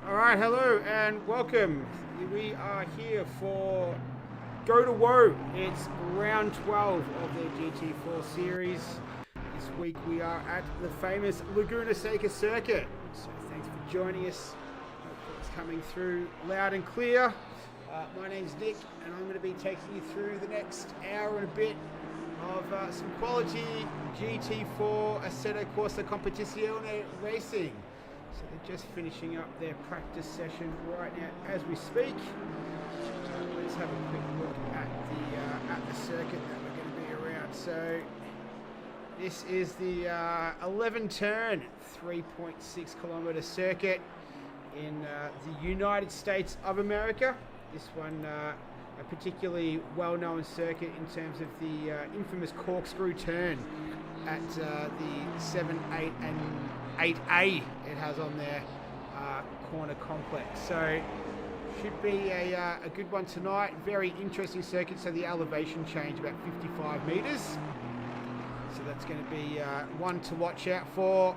Alright, hello and welcome. We are here for Go2Whoa. It's round 12 of their GT4 series. This week we are at the famous Laguna Seca circuit. So thanks for joining us. Hopefully it's coming through loud and clear. My name's Nick and I'm going to be taking you through the next hour and a bit of some quality GT4 Assetto Corsa Competizione racing. So they're just finishing up their practice session right now as we speak. Let's have a quick look at the circuit that we're going to be around. So this is the 11 turn 3.6 kilometer circuit in the United States of America. This one a particularly well-known circuit in terms of the infamous corkscrew turn at the 7, 8 and 8A it has on their corner complex. So should be a good one tonight. Very interesting circuit. So the elevation change about 55 meters. So that's going to be one to watch out for.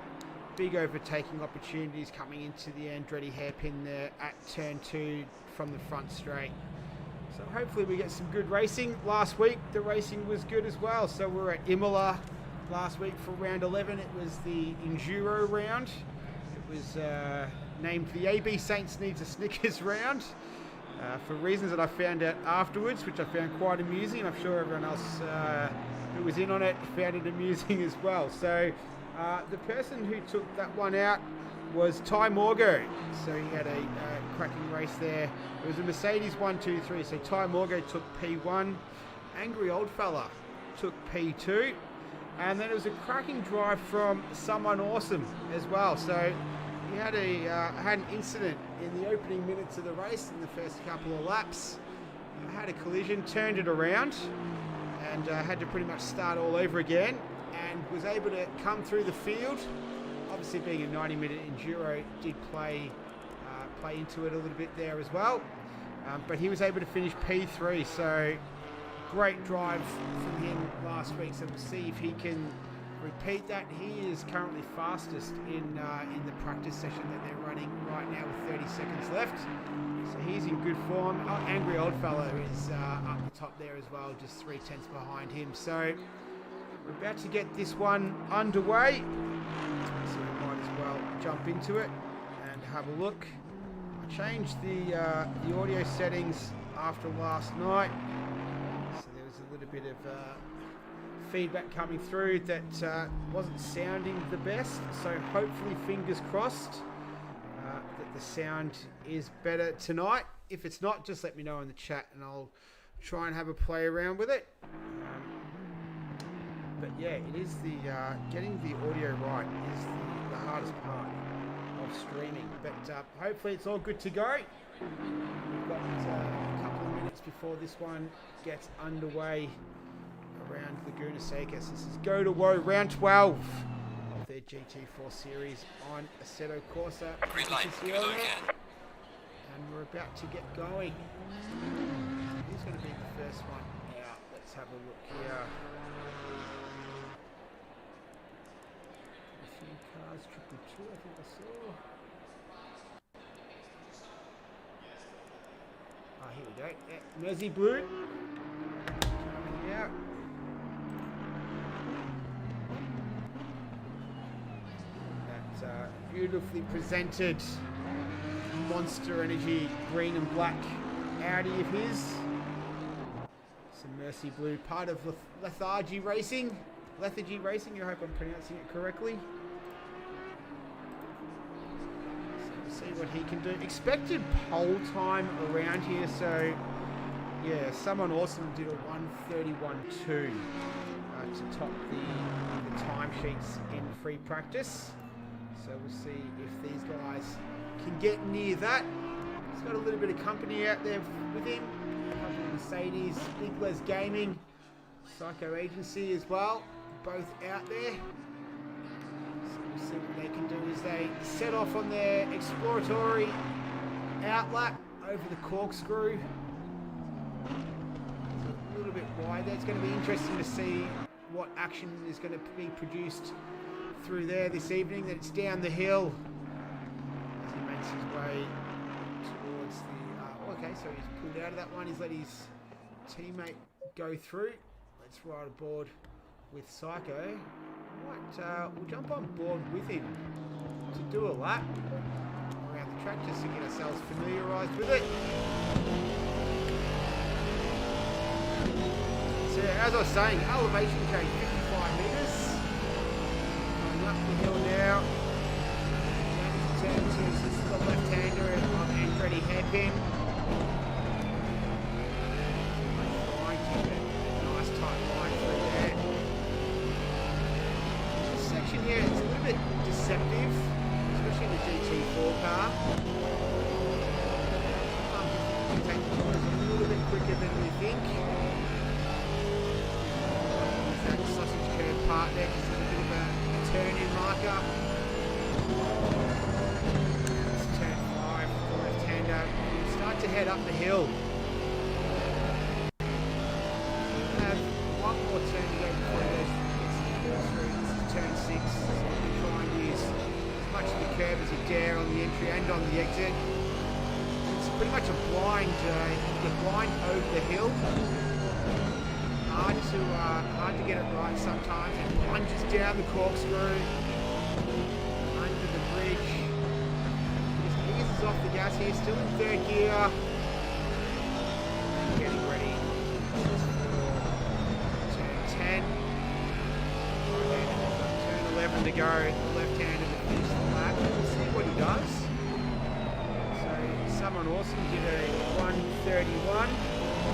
Big overtaking opportunities coming into the Andretti hairpin there at turn 2 from the front straight. So hopefully we get some good racing. Last week the racing was good as well. So we were at Imola last week for round 11. It was the Enduro round. It was named the AB Saints Needs a Snickers round for reasons that I found out afterwards, which I found quite amusing. I'm sure everyone else who was in on it found it amusing as well. So the person who took that one out was Ty Morgo. So he had a cracking race there. It was a Mercedes 1-2-3. So Ty Morgo took P1. Angry Old Fella took P2. And then it was a cracking drive from Someone Awesome as well. So he had an incident in the opening minutes of the race in the first couple of laps. Had a collision, turned it around, and had to pretty much start all over again. And was able to come through the field. Obviously, being a 90-minute enduro did play into it a little bit there as well. But he was able to finish P3. So great drive from him last week. So we'll see if he can repeat that. He is currently fastest in the practice session that they're running right now with 30 seconds left. So he's in good form. Oh, Angry Old Fellow is up the top there as well, just 0.3 behind him. So we're about to get this one underway. So we might as well jump into it and have a look. I changed the audio settings after last night. So there was a little bit of feedback coming through that wasn't sounding the best. So hopefully, fingers crossed, that the sound is better tonight. If it's not, just let me know in the chat and I'll try and have a play around with it. But yeah, it is the getting the audio right is the hardest part of streaming. But hopefully it's all good to go. We've got a couple of minutes before this one gets underway around Laguna Seca. So this is Go2Whoa, round 12 of their GT4 series on Assetto Corsa. Green light, go again. And we're about to get going. Who's going to be the first one out? Let's have a look here. A few cars, 222 I think I saw. Here we go. Yeah, Mersey Blue. Coming out. That beautifully presented Monster Energy green and black Audi of his. Some Mersey Blue, part of Lethargy Racing. I hope I'm pronouncing it correctly. See what he can do. Expected pole time around here, so yeah, Someone Awesome did a 1:31.2 to top the timesheets in free practice. So we'll see if these guys can get near that. He's got a little bit of company out there with him. A couple of Mercedes, Big Les Gaming, Psycho Agency as well, both out there. See what they can do as they set off on their exploratory outlap over the corkscrew. It's a little bit wide there. It's going to be interesting to see what action is going to be produced through there this evening. That it's down the hill as he his way towards the... okay, so he's pulled out of that one. He's let his teammate go through. Let's ride aboard with Psycho. We'll jump on board with him to do a lap around the track just to get ourselves familiarised with it. So as I was saying, elevation change 55 metres. Going up the hill now. Turn 2, so this is the left-hander on Andretti hairpin. Trying to keep a nice tight line through there. This section here is a little bit deceptive, especially in the GT4 car. You can take the corners a little bit quicker than we think. That sausage curve part there, because there's a bit of a turn-in marker. It's turn 5, the left-hander. Start to head up the hill. We have one more turn to go before it goes through. This is turn 6, so we try and use as much of the curve as you dare on the entry and on the exit. It's pretty much a blind, you're blind over the hill. Hard to get it right sometimes. It plunges down the corkscrew under the bridge. Just eases off the gas here, still in third gear. Getting ready for turn 10. Turn 11 to go. The left-hander to finish the lap. We'll see what he does. So someone awesome did a 1:31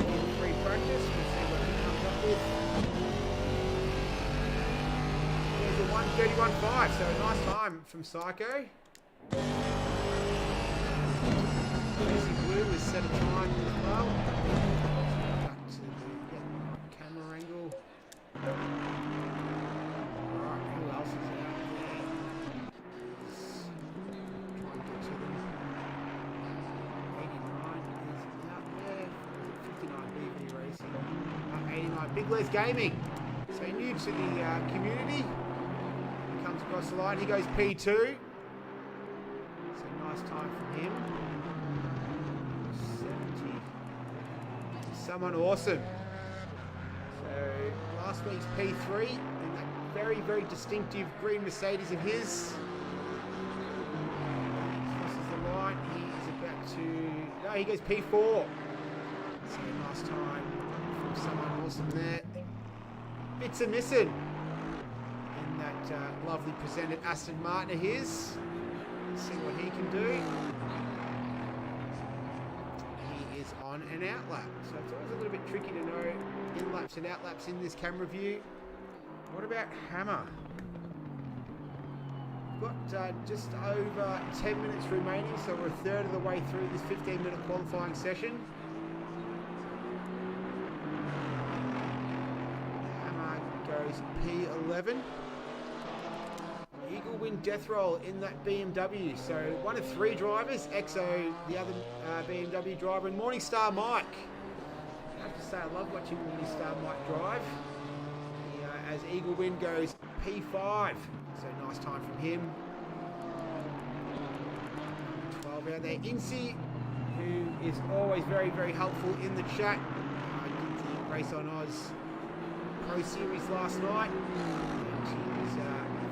in free practice. We'll see what he comes up with. There's a 1:31.5, so a nice time from Psycho. Easy Blue has set a time as well. Back to the camera angle. Alright, who else is out there? Trying to get to them. 89 is out there. 59 BV Racing. 89 Big Les Gaming. So new to the community. He comes across the line. He goes P2. So nice time from him. 70. Someone awesome. So last week's P3 in that very, very distinctive green Mercedes of his. This is the line. He is about to... No, he goes P4. So nice time from someone awesome there. Bits are missing in that lovely presented Aston Martin of his. Let's see what he can do. He is on an outlap, so it's always a little bit tricky to know in-laps and outlaps in this camera view. What about Hammer? We've got just over 10 minutes remaining, so we're a third of the way through this 15-minute qualifying session. Goes P11. Eagle win death roll in that BMW. So one of 3 drivers, EXO, the other BMW driver, and Morningstar Mike. I have to say, I love watching Morningstar Mike drive. As Eagle win goes P5. So nice time from him. 12 out there. Incy, who is always very, very helpful in the chat. I did the Race on Oz Pro Series last night, and he was a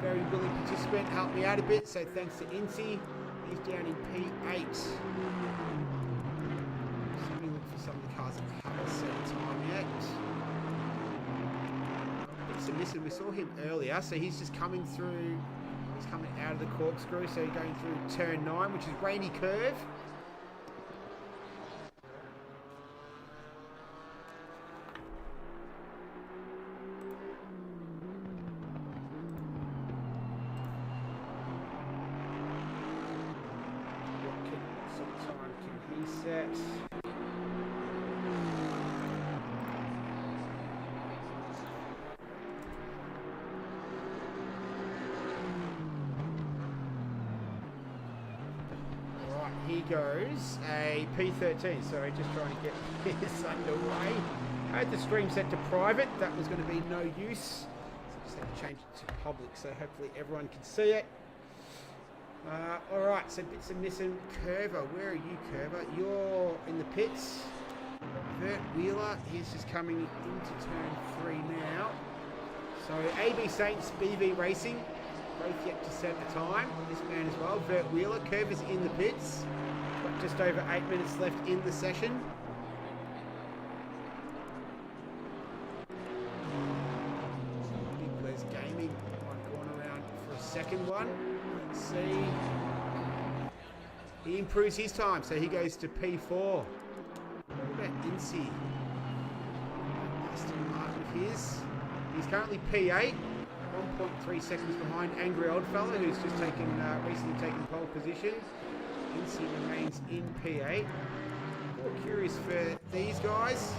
very willing participant, helped me out a bit, so thanks to Incy. He's down in P8. Just having a look for some of the cars that haven't set a time yet. Bits of missing, we saw him earlier, so he's just coming through, he's coming out of the corkscrew, so going through turn 9, which is Rainy Curve. He goes a P13, sorry, just trying to get this underway. I had the stream set to private, that was going to be no use, so I just had to change it to public, so hopefully everyone can see it. Alright, so bits of missing. Curver, where are you, Curver? You're in the pits. Vert Wheeler, he's just coming into turn 3 now. So AB Saints, BV Racing, both yet to set a time. This man as well, Vert Wheeler. Curver's in the pits. Got just over 8 minutes left in the session. Big Les Gaming gone around for a second one. Let's see. He improves his time, so he goes to P4. What about Incy? Aston Martin of his. He's currently P8, 1.3 seconds behind Angry Oldfella, who's just recently taken pole position. Incy remains in P8. More curious for these guys.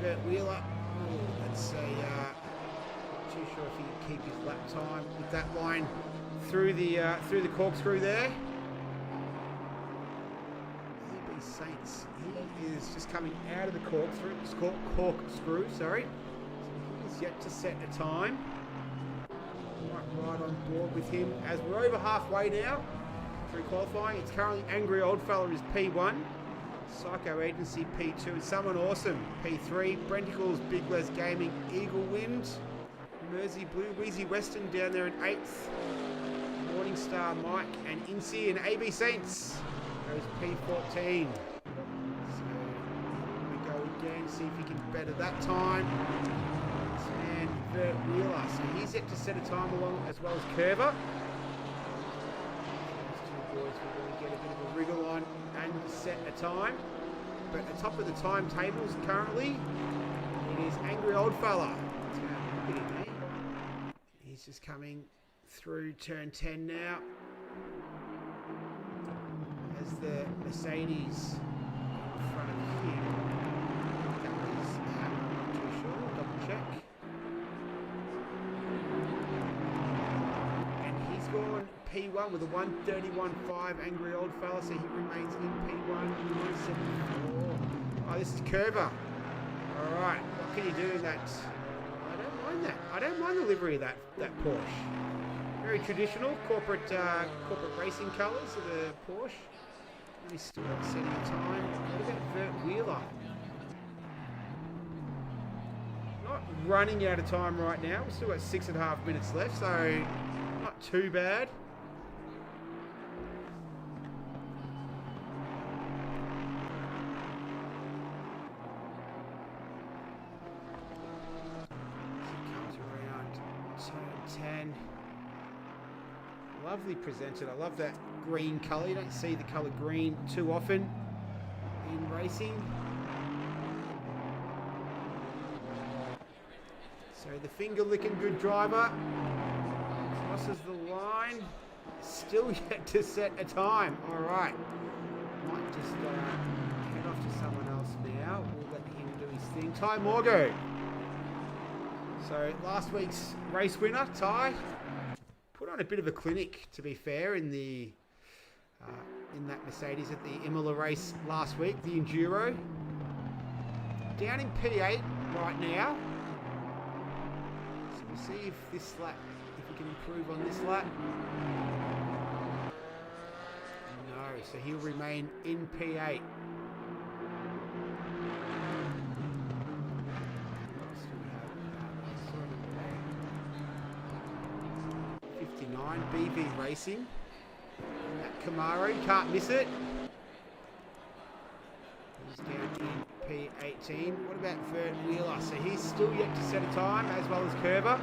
Vert Wheeler, let's say, not too sure if he can keep his lap time with that line through the corkscrew there. AB Saints, he is just coming out of the corkscrew, sorry. So he's yet to set a time. Right on board with him as we're over halfway now through qualifying. It's currently Angry Oldfella is P1, Psycho Agency P2, and Someone Awesome P3, Brenticles, Big Les Gaming, Eagle Wind, Mersey Blue, Wheezy Western down there in 8th, Morningstar Mike and Incy, and AB Saints goes P14. So here we go again, see if he can better that time. And Vert Wheeler, so he's yet to set a time along as well as Curver. These two boys will really get a bit of a wriggle on and set a time. But at the top of the timetables currently, it is Angry Oldfella. Look at him, eh? He's just coming through turn 10 now. As the Mercedes in front of him. I'm not too sure, double check. Gone P1 with a 1:31.5 Angry Oldfella, so he remains in P1. 1:74. Oh, this is Curver. Alright, what can you do in that? I don't mind that. I don't mind the livery of that Porsche. Very traditional, corporate racing colours of the Porsche. He's still not setting a time. What about Vert Wheeler? Not running out of time right now. We've still got 6.5 minutes left, so not too bad. As it comes around turn 10. Lovely presented. I love that green colour. You don't see the colour green too often in racing. So the finger-licking good driver crosses the line, still yet to set a time. All right, might just head off to someone else now. We'll let him do his thing. Ty Morgo. So last week's race winner, Ty, put on a bit of a clinic, to be fair, in that Mercedes at the Imola race last week, the Enduro. Down in P8 right now. So we'll see if this lap, if we can improve on this lap. No, so he'll remain in P8. 59, BV Racing. And that Camaro, you can't miss it. He's down in P18. What about Vert Wheeler? So he's still yet to set a time, as well as Curver.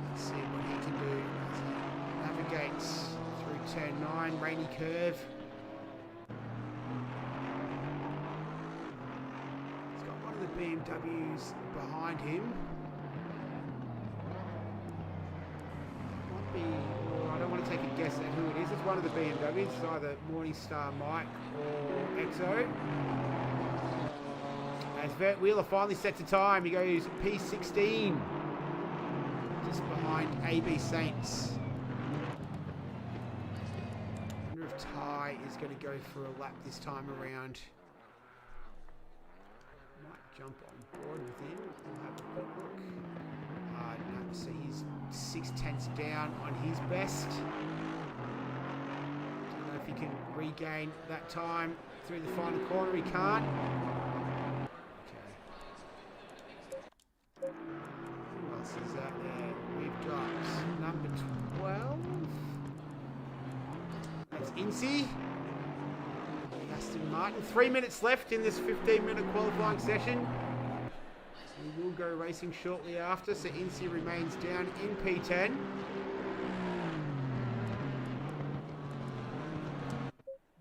Let's see what he can do as he navigates through turn 9, rainy curve. BMWs behind him. Might be, I don't want to take a guess at who it is. It's one of the BMWs. It's either Morningstar Mike or EXO. As Vert Wheeler finally sets a time, he goes P16. Just behind AB Saints. I wonder if Ty is going to go for a lap this time around. Might jump on board with him. We'll have a quick look. No, so he's 6/10 down on his best. Don't know if he can regain that time through the final corner. He can't. Okay. Who else is out there? We've got number 12. That's Incy. Aston Martin. 3 minutes left in this 15-minute qualifying session. We will go racing shortly after, so Incy remains down in P10.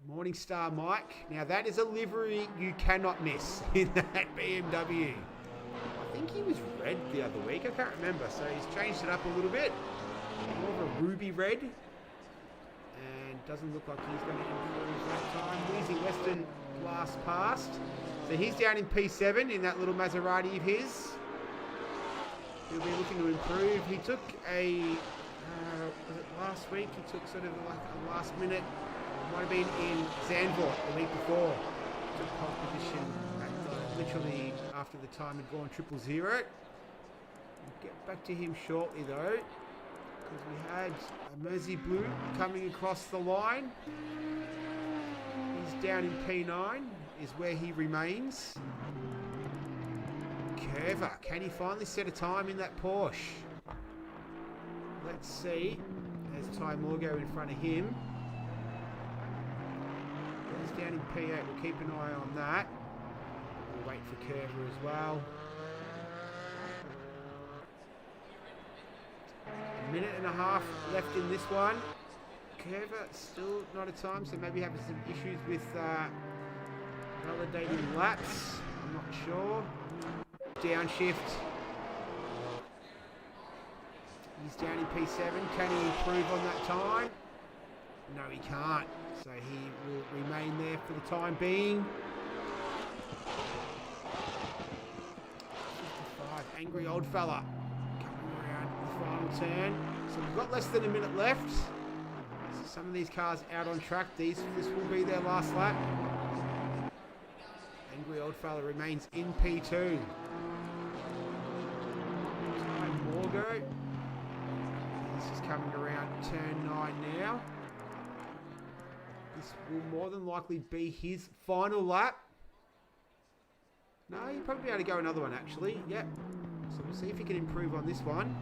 Morningstar Mike. Now that is a livery you cannot miss in that BMW. I think he was red the other week. I can't remember, so he's changed it up a little bit. More of a ruby red. And doesn't look like he's going to improve that time. Wheezy Western last passed. So he's down in P7 in that little Maserati of his. He'll be looking to improve. He took a, was it last week? He took sort of like a last minute, might have been in Zandvoort the week before. Took pole position at literally after the time had gone 000. We'll get back to him shortly though, because we had a Mersey Blue coming across the line. He's down in P9, is where he remains. Curver, can he finally set a time in that Porsche? Let's see. There's Ty Morgo in front of him. He's down in P8, we'll keep an eye on that. We'll wait for Curver as well. A minute and a half left in this one. Curver still not a time, so maybe having some issues with validating laps. I'm not sure. Downshift. He's down in P7. Can he improve on that time? No, he can't. So he will remain there for the time being. 55. Angry old fella. Coming around the final turn. So we've got less than a minute left. So some of these cars out on track. This will be their last lap. Angry old fella remains in P2. Morgo. This is coming around turn 9 now. This will more than likely be his final lap. No, he'll probably be able to go another one actually. Yep. So we'll see if he can improve on this one.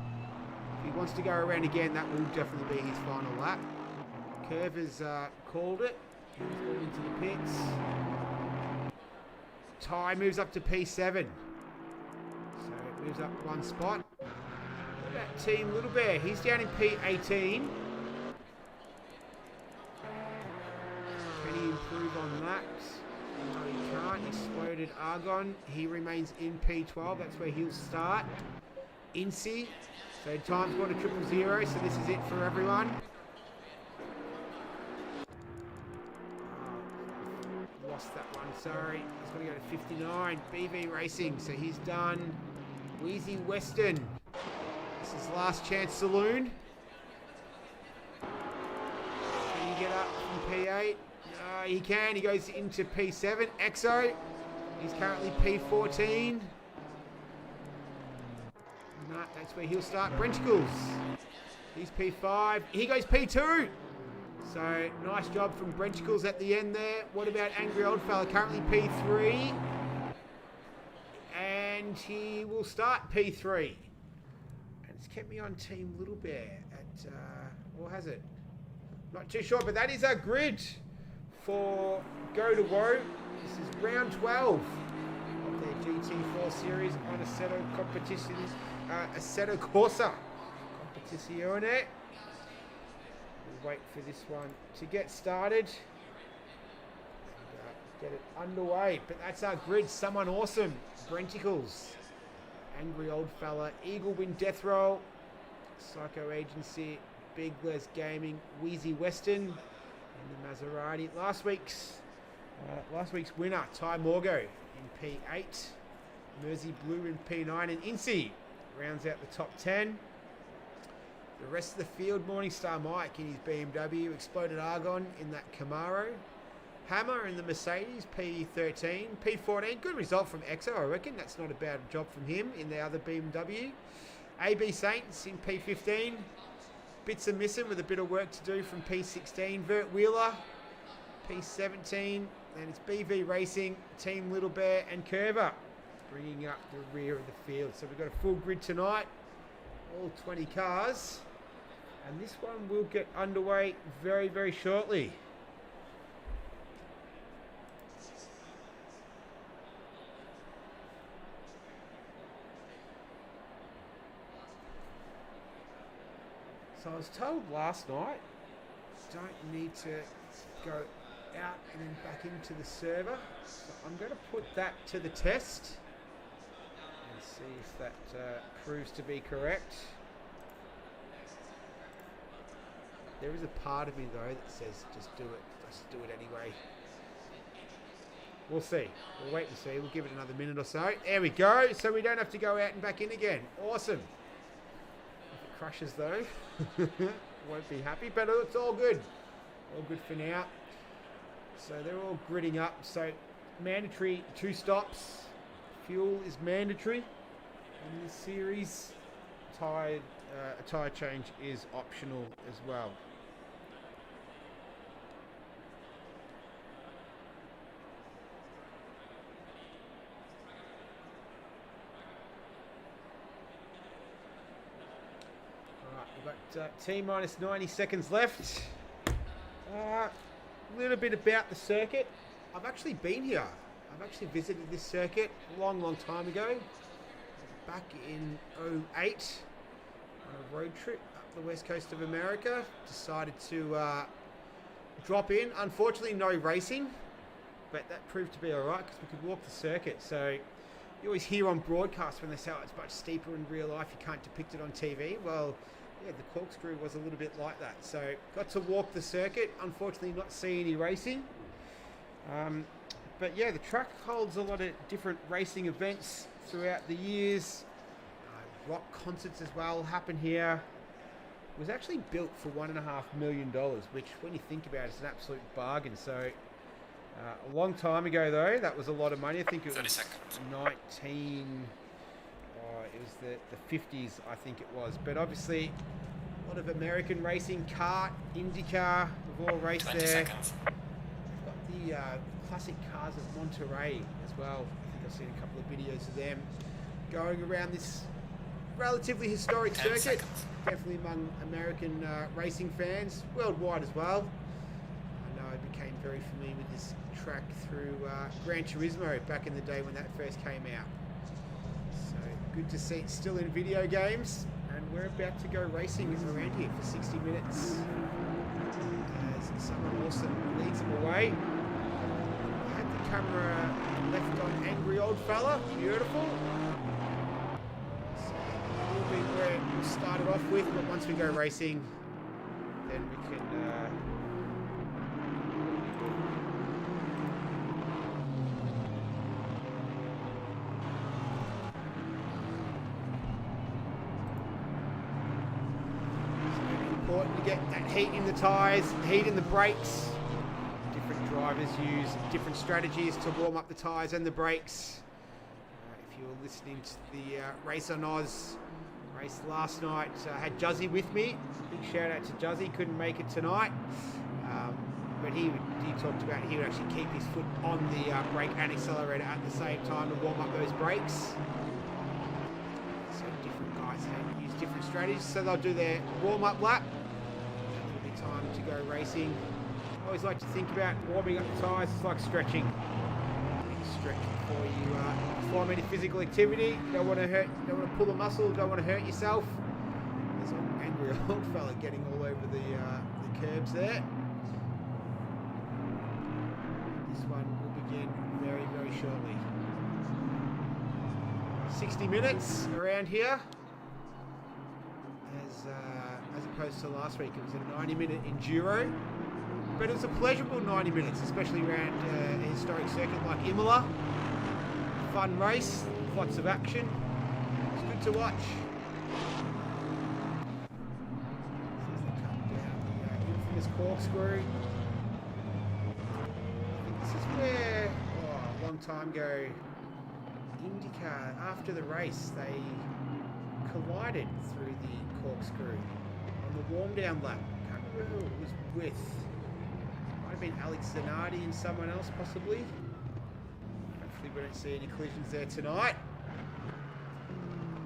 If he wants to go around again, that will definitely be his final lap. Curve has called it. He's going into the pits. Ty moves up to P7. So it moves up one spot. What about Team Little Bear? He's down in P18. Can he improve on that? No, he can't. Exploded Argon. He remains in P12. That's where he'll start. Incy. So time's gone to 000, so this is it for everyone. Lost that one, sorry. He's got to go to 59. BV Racing, so he's done. Wheezy Western. This is Last Chance Saloon. Can he get up from P8? No, he can. He goes into P7. EXO. He's currently P14. No, that's where he'll start. Brenticles. He's P5. He goes P2. So, nice job from Brenticles at the end there. What about Angry Old Fella? Currently P3. And he will start P3. And it's kept me on Team Little Bear at, or has it? Not too sure, but that is our grid for Go2Whoa. This is round 12 of their GT4 series on Assetto Competitions, Assetto Corsa Competizione. We'll wait for this one to get started and get it underway. But that's our grid. Someone awesome. Brenticles, Angry Old Fella, Eagle Win Death Roll, Psycho Agency, Big Les Gaming, Wheezy Western, and the Maserati. Last week's winner, Ty Morgo in P8, Mersey Blue in P9, and Incy rounds out the top 10. The rest of the field, Morningstar Mike in his BMW, Exploded Argon in that Camaro, Hammer in the Mercedes, P13. P14, good result from Exo, I reckon. That's not a bad job from him in the other BMW. AB Saints in P15. Bits are missing with a bit of work to do from P16. Vert Wheeler, P17. And it's BV Racing, Team Little Bear and Curver bringing up the rear of the field. So we've got a full grid tonight, all 20 cars. And this one will get underway very, very shortly. So I was told last night, don't need to go out and then back into the server. So I'm going to put that to the test and see if that proves to be correct. There is a part of me though that says just do it anyway. We'll see. We'll wait and see. We'll give it another minute or so. There we go. So we don't have to go out and back in again. Awesome. If it crashes though, won't be happy, but it's all good. All good for now. So they're all gridding up. So mandatory 2 stops. Fuel is mandatory in this series. A tyre change is optional as well. Alright, we've got T minus 90 seconds left. A little bit about the circuit. I've actually been here. I've actually visited this circuit a long time ago. Back in 2008 on a road trip up the west coast of America. Decided to drop in. Unfortunately, no racing, but that proved to be alright because we could walk the circuit. So you always hear on broadcast when they say, oh, it's much steeper in real life, you can't depict it on TV. Well, yeah, the corkscrew was a little bit like that. So got to walk the circuit. Unfortunately, not see any racing. But yeah, the track holds a lot of different racing events throughout the years. Rock concerts as well happen here. It was actually built for $1.5 million, which when you think about it, is an absolute bargain. So a long time ago though, that was a lot of money. I think it was 19... it was the 50s, I think it was. But obviously, a lot of American racing, kart, IndyCar, we've all raced there. Seconds. We've got the classic cars of Monterey as well. I think I've seen a couple of videos of them going around this relatively historic circuit. Seconds. Definitely among American racing fans, worldwide as well. I know I became very familiar with this track through Gran Turismo back in the day when that first came out. So good to see it's still in video games, and we're about to go racing around here for 60 minutes as someone awesome leads them away. Had the camera left on angry old fella, beautiful. So that will be where we'll start it off with, but once we go racing, then we can important to get that heat in the tyres, heat in the brakes. Different drivers use different strategies to warm up the tyres and the brakes. If you're listening to the Race on Oz race last night, I had Juzzy with me. Big shout out to Juzzy, couldn't make it tonight. But he talked about he would actually keep his foot on the brake and accelerator at the same time to warm up those brakes. So different guys use different strategies. So they'll do their warm-up lap. It'll be time to go racing. I always like to think about warming up the tyres. It's like stretching. Stretch before you perform any physical activity. Don't want to pull a muscle. Don't want to hurt yourself. There's an angry old fella getting all over the curbs there. This one will begin very, very shortly. 60 minutes around here. As opposed to last week, it was a 90-minute enduro. But it was a pleasurable 90 minutes, especially around a historic circuit like Imola. Fun race, lots of action. It's good to watch. This is the cut down the infamous corkscrew. time ago, IndyCar, after the race, they collided through the corkscrew on the warm-down lap. Can't remember who it was with. Might have been Alex Zanardi and someone else, possibly. Hopefully we don't see any collisions there tonight.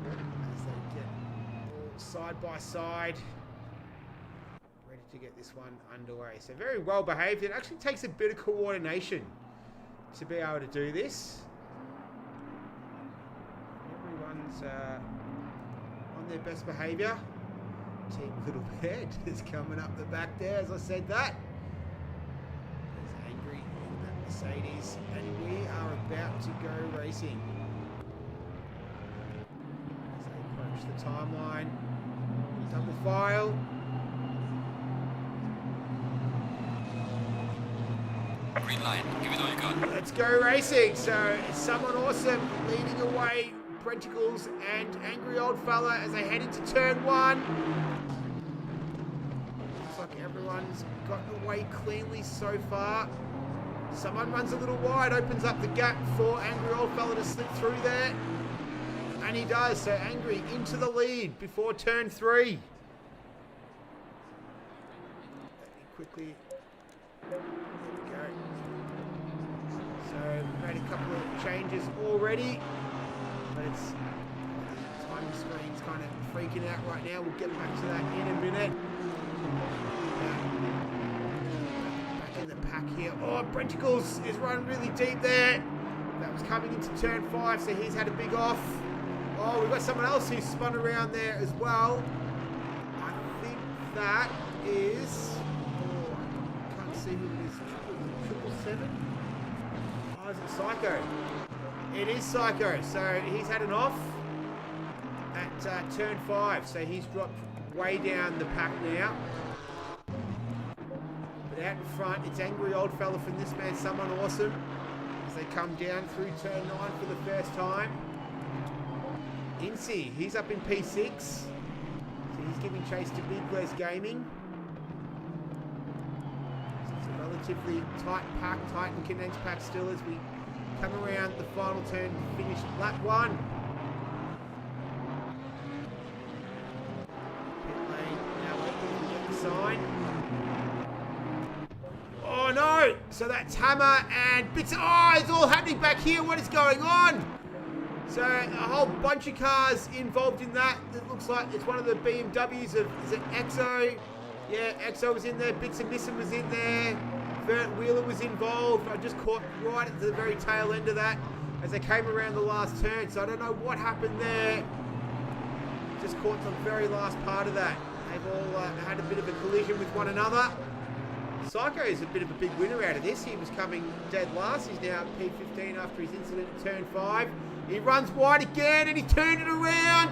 As they get all side by side, ready to get this one underway. So very well behaved. It actually takes a bit of coordination to be able to do this. Everyone's on their best behaviour. Team Little Bed is coming up the back there, as I said that. There's Angry in that Mercedes, and we are about to go racing. As they approach the timeline, double file. Green line, give it all you got. Let's go racing. So someone awesome leading away, Brenticles and Angry Old Fella as they head into turn 1. Looks like everyone's gotten away cleanly so far. Someone runs a little wide, opens up the gap for Angry Old Fella to slip through there. And he does. So Angry into the lead before turn 3. Let me quickly... There we go. So we've made a couple of changes already. But it's time screen's kind of freaking out right now. We'll get back to that in a minute. Back in the pack here. Oh, Brenticles is running really deep there. That was coming into turn 5, so he's had a big off. Oh, we've got someone else who's spun around there as well. I think that is... Oh, I can't see who it is. 777? Oh, is it Psycho? It is Psycho, so he's had an off at turn 5, so he's dropped way down the pack now. But out in front, it's Angry Old Fella from This Man, Someone Awesome, as they come down through turn 9 for the first time. Incy, he's up in P6, so he's giving chase to Big Les Gaming. So it's a relatively tight pack, tight and condensed pack still as we come around the final turn to finish lap 1. Pit lane now open, we get the sign. Oh no! So that's Hammer and bits of... Oh, it's all happening back here. What is going on? So a whole bunch of cars involved in that. It looks like it's one of the BMWs of... Is it EXO? Yeah, EXO was in there. Bits and Nissan was in there. Bert Wheeler was involved. I just caught right at the very tail end of that as they came around the last turn. So I don't know what happened there. Just caught the very last part of that. They've all had a bit of a collision with one another. Psycho is a bit of a big winner out of this. He was coming dead last. He's now at P15 after his incident at turn 5. He runs wide again and he turned it around.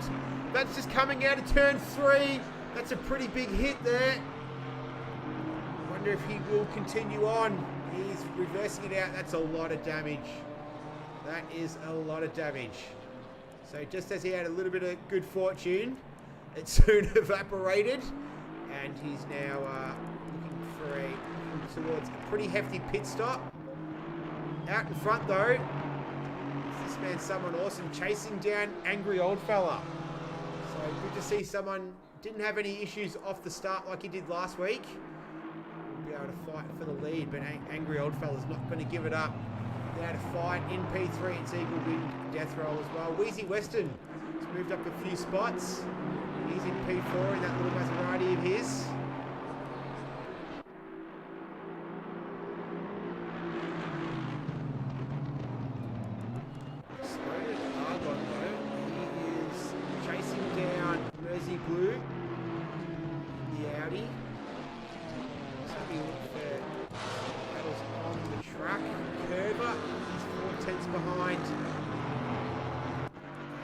That's just coming out of turn 3. That's a pretty big hit there. Wonder if he will continue on. He's reversing it out. That's a lot of damage. That is a lot of damage. So just as he had a little bit of good fortune, it soon evaporated, and he's now looking towards a pretty hefty pit stop. Out in front though, this man, Someone Awesome, chasing down Angry Old Fella. So good to see someone didn't have any issues off the start like he did last week. Be able to fight for the lead, but Angry Old Fella's not going to give it up. They're able to fight in P3. It's Eagle Wind Death Roll as well. Wheezy Western has moved up a few spots. He's in P4 in that little Maserati of his. Exploded Argon though. He is chasing down Mersey Blue, the Audi. Battles on the track. Curver, he's 4 tenths behind.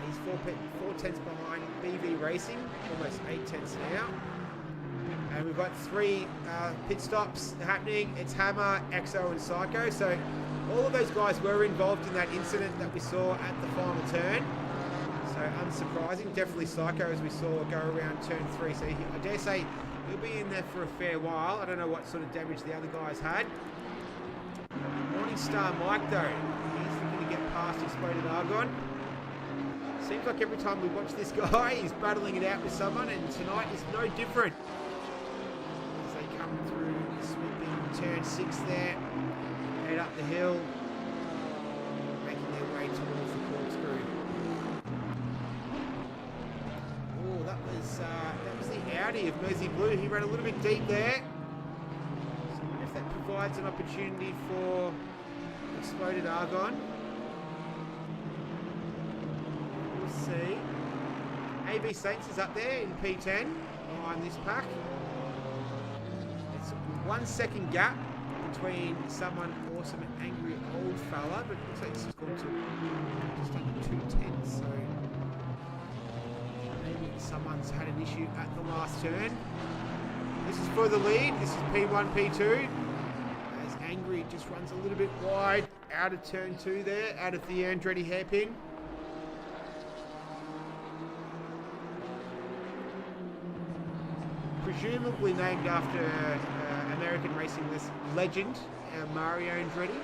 He's 4 tenths behind BV Racing, almost 8 tenths now. And we've got 3 pit stops happening. It's Hammer, EXO and Psycho. So all of those guys were involved in that incident that we saw at the final turn. So unsurprising, definitely Psycho as we saw go around turn 3. So I dare say he'll be in there for a fair while. I don't know what sort of damage the other guys had. Morningstar Mike though, he's looking to get past Exploded Argon. Seems like every time we watch this guy, he's battling it out with someone, and tonight is no different. As they come through, sweeping turn 6 there, head up the hill, making their way towards the corkscrew. Oh, that was the Audi of Mersey Blue. He ran a little bit deep there. So I wonder if that provides an opportunity for Exploded Argon. See, AB Saints is up there in P10 behind this pack. It's 1 second gap between someone awesome and angry old fella, but it looks like this has gone to just under 2 tenths, so maybe someone's had an issue at the last turn. This is for the lead. This is P1, P2. As Angry just runs a little bit wide out of turn 2 there, out of the Andretti hairpin. Presumably named after American racing legend Mario Andretti.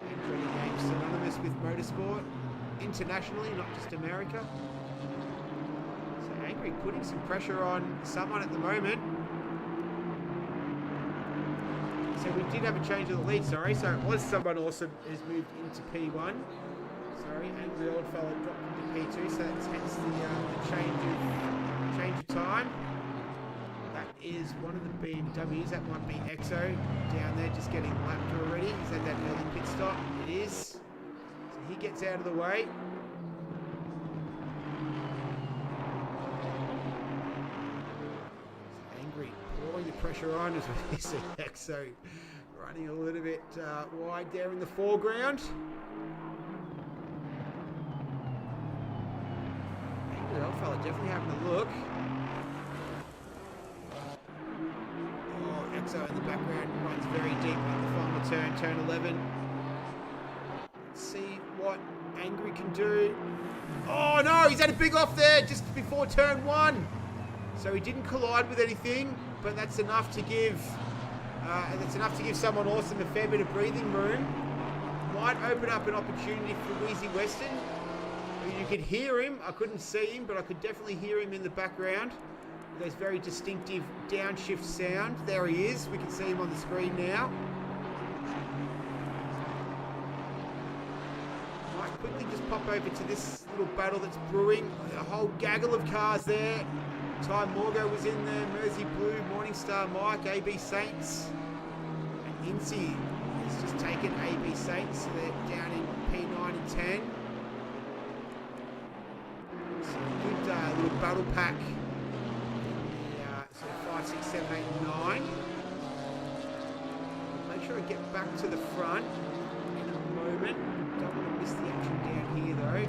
Andretti name synonymous with motorsport internationally, not just America. So Angry putting some pressure on someone at the moment. So we did have a change of the lead, sorry. So it was someone awesome who's moved into P1. Sorry, Angry old fella dropped into P2, so that's hence the change of time. Is one of the BMWs. That might be Exo down there just getting lapped already. He's had that early pit stop. It is. So he gets out of the way. So Angry pouring the pressure on as we see Exo running a little bit wide there in the foreground. Angry old fella definitely having a look. So in the background runs very deep on the final turn 11. Let's see what Angry can do. Oh no, he's had a big off there just before turn 1. So he didn't collide with anything, but that's enough to give someone awesome a fair bit of breathing room. Might open up an opportunity for Wheezy Western. You could hear him. I couldn't see him, but I could definitely hear him in the background. There's very distinctive downshift sound. There he is. We can see him on the screen now. Might quickly just pop over to this little battle that's brewing. A whole gaggle of cars there. Ty Morgo was in there. Mersey Blue, Morningstar Mike, AB Saints. And Incy has just taken AB Saints. So they're down in P9 and 10. So a good little battle pack. 5, 6, 7, 8, 9. Make sure I get back to the front in a moment. Don't want to miss the action down here though.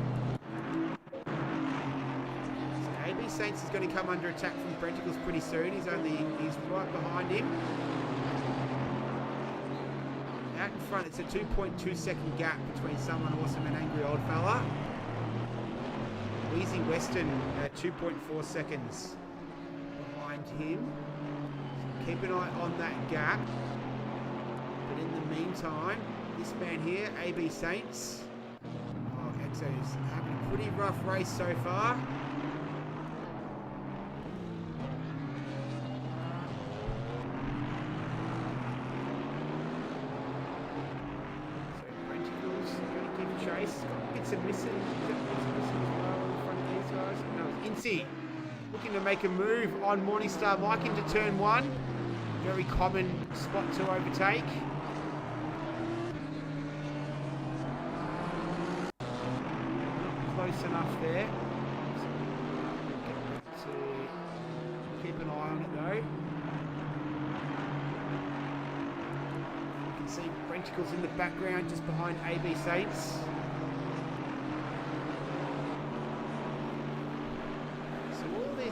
So AB Saints is going to come under attack from Brenticles pretty soon. He's right behind him. Out in front, it's a 2.2 second gap between someone awesome and angry old fella. Wheezy Western, 2.4 seconds. Him. So keep an eye on that gap. But in the meantime, this man here, AB Saints. Oh, Exo's having a pretty rough race so far. So Brenticles going to give chase. Got bits of missing. Bits of missing as well in front of these guys. No, it's Incy. Looking to make a move on Morningstar Mike into turn 1. Very common spot to overtake. Not close enough there. So keep an eye on it though. You can see Brenticles in the background just behind AB Saints.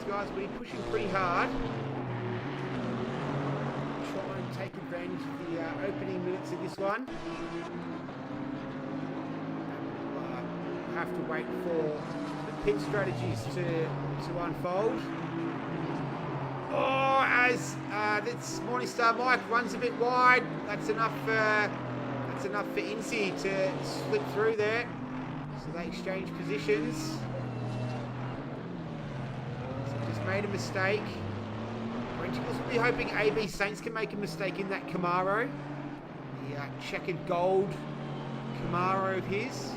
Guys will be pushing pretty hard. Try and take advantage of the opening minutes of this one. We'll have to wait for the pit strategies to unfold. Oh, as this Morningstar Mike runs a bit wide, that's enough enough for Incy to slip through there. So they exchange positions. So just made a mistake. Renticles will be hoping AB Saints can make a mistake in that Camaro. The checkered gold Camaro of his.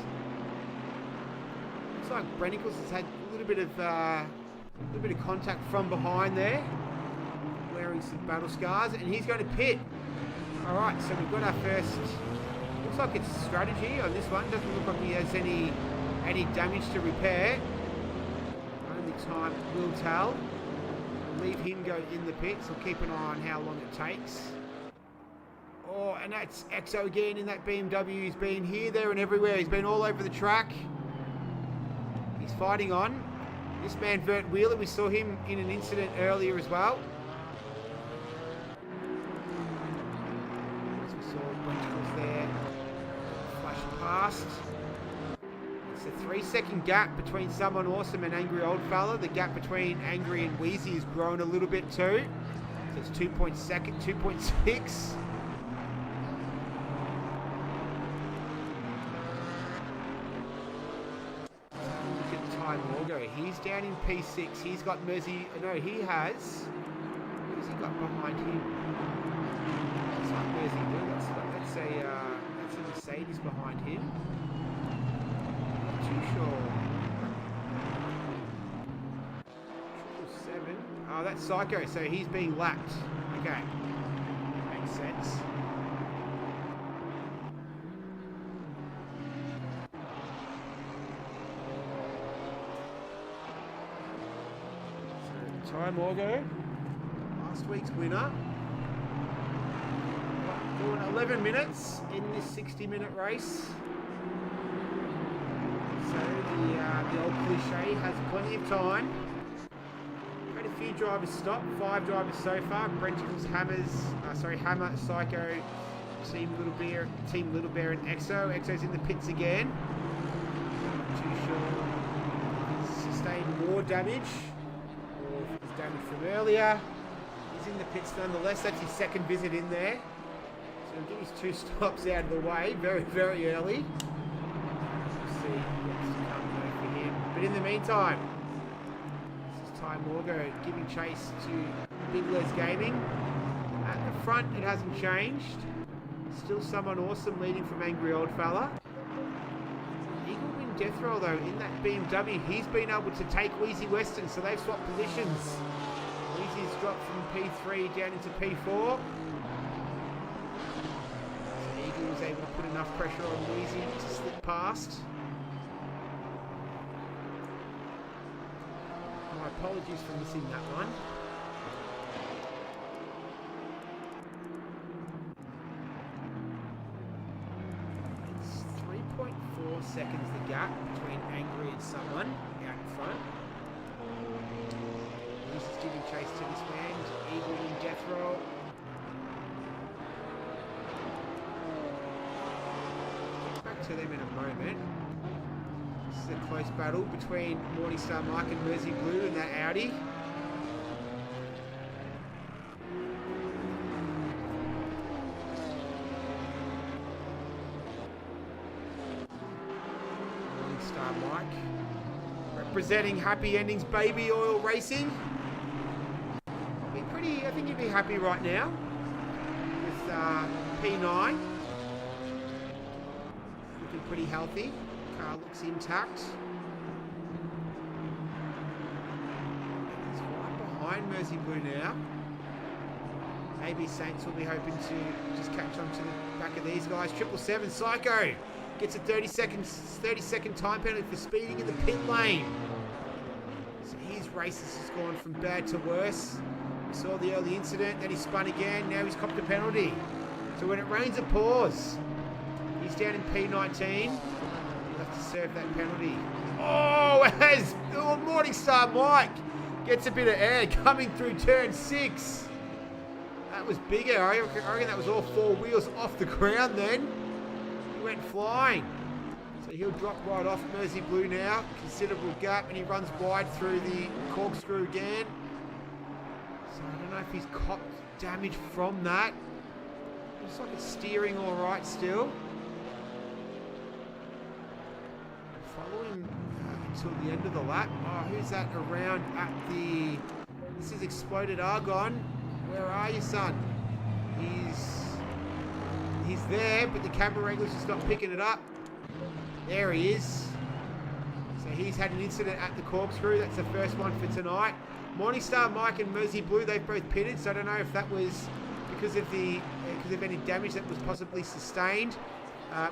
Looks like Brennicles has had a little bit of contact from behind there. Wearing some battle scars, and he's going to pit. Alright, so we've got our first. Looks like it's strategy on this one. Doesn't look like he has any damage to repair. Only time will tell. Leave him go in the pits. I'll keep an eye on how long it takes. Oh, and that's Exo again in that BMW. He's been here, there, and everywhere. He's been all over the track. He's fighting on. This man, Vert Wheeler, we saw him in an incident earlier as well. As we saw, Brenticles there. Flashed past. It's a 3-second gap between Someone Awesome and Angry Old Fella. The gap between Angry and Wheezy has grown a little bit too. So it's 2.6. He's down in P6. He's got Mersey. No, he has. What has he got behind him? It's not Mersey, that's a Mercedes behind him. Not too sure. 777. Oh, that's Psycho. So he's being lapped. Okay, makes sense. Ty Morgo, last week's winner. Doing 11 minutes in this 60-minute race. So the old cliche has plenty of time. Had a few drivers stop, 5 drivers so far. Brenticles, Hammer, Psycho, Team Little Bear, and Exo. Exo's in the pits again. Not too sure. He's sustained more damage. Damage from earlier. He's in the pits nonetheless. That's his second visit in there. So he'll get his 2 stops out of the way very, very early. We'll see what's to come for him. But in the meantime, this is Ty Morgo giving chase to Big Les Gaming. At the front, it hasn't changed. Still Someone Awesome leading from Angry Old Fella. Death roll though in that BMW, he's been able to take Wheezy Western, so they've swapped positions. Wheezy's dropped from P3 down into P4. So Eagle was able to put enough pressure on Wheezy to slip past. My apologies for missing that one. 4 seconds the gap between Angry and Someone out in front. He's just giving chase to this man. Eagle in death roll. Back to them in a moment. This is a close battle between Morningstar Mike and Mersey Blue in that Audi. Mike representing Happy Endings Baby Oil Racing. I think he'd be happy right now with P9. Looking pretty healthy. Car looks intact. He's right behind Mersey Blue now. AB Saints will be hoping to just catch on to the back of these guys. 777 Psycho gets a 30-second time penalty for speeding in the pit lane. So his races has gone from bad to worse. We saw the early incident, then he spun again, now he's copped a penalty. So when it rains, it pours. He's down in P19. He'll have to serve that penalty. Oh, as Morningstar Mike gets a bit of air coming through turn 6. That was bigger. I reckon that was all 4 wheels off the ground then. Went flying. So he'll drop right off Mersey Blue now. Considerable gap, and he runs wide through the corkscrew again. So I don't know if he's copped damage from that. Looks like it's steering all right still. follow him until the end of the lap. Oh, who's that around at the... This is Exploded Argon. Where are you, son? He's there, but the camera angle's just not picking it up. There he is. So he's had an incident at the corkscrew. That's the first one for tonight. Morningstar Mike and Mersey Blue, they've both pitted, so I don't know if that was because of any damage that was possibly sustained.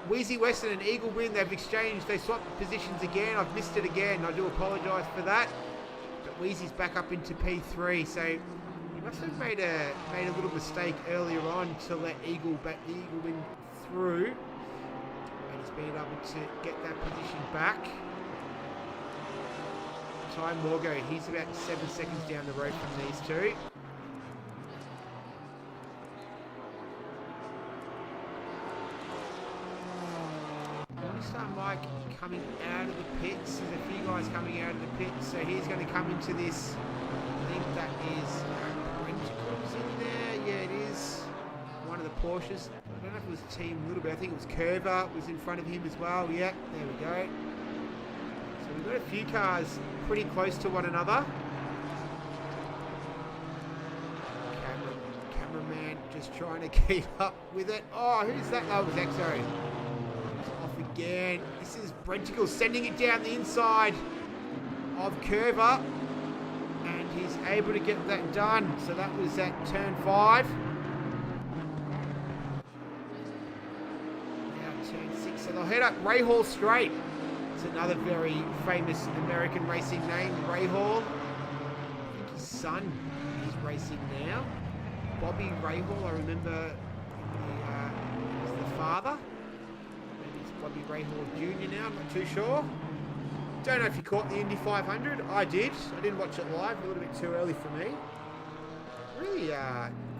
Wheezy Western and Eagle Win, they've exchanged, they swapped positions again. I've missed it again. I do apologise for that. But Wheezy's back up into P3, so he must have made a little mistake earlier on to let Eagle Win through. And he's been able to get that position back. Ty Morgo, he's about 7 seconds down the road from these two. Star Mike coming out of the pits. There's a few guys coming out of the pits, so he's going to come into this. I think that is Renticles in there. Yeah, it is. One of the Porsches. I don't know if it was Team Little Bit. I think it was Curver was in front of him as well. Yeah, there we go. So we've got a few cars pretty close to one another. Cameraman just trying to keep up with it. Oh, who's that? Oh, it was Exo. Again, this is Brenticle sending it down the inside of Curver, and he's able to get that done. So that was at turn 5. Now turn 6. So they'll head up Ray Hall Straight. It's another very famous American racing name, Ray Hall. I think his son is racing now. Bobby Ray Hall, I remember was the father. Bobby Ray Hall Jr. now, I'm not too sure. Don't know if you caught the Indy 500. I did. I didn't watch it live, a little bit too early for me. Really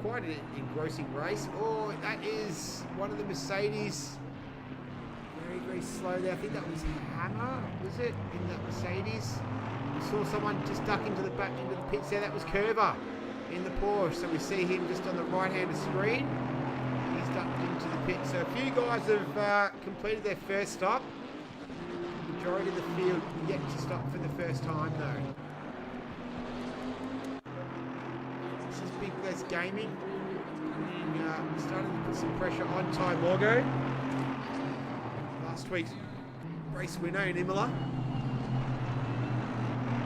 quite an engrossing race. Oh, that is one of the Mercedes. Very, very slow there. I think that was Hammer, was it, in that Mercedes? We saw someone just duck into the back into the pits there. That was Curver in the Porsche. So we see him just on the right-hand of the screen. He's ducked into the pit. So a few guys have completed their first stop. The majority of the field yet to stop for the first time though. This is Big Les Gaming. Starting to put some pressure on Ty Morgo. Last week's race winner in Imola.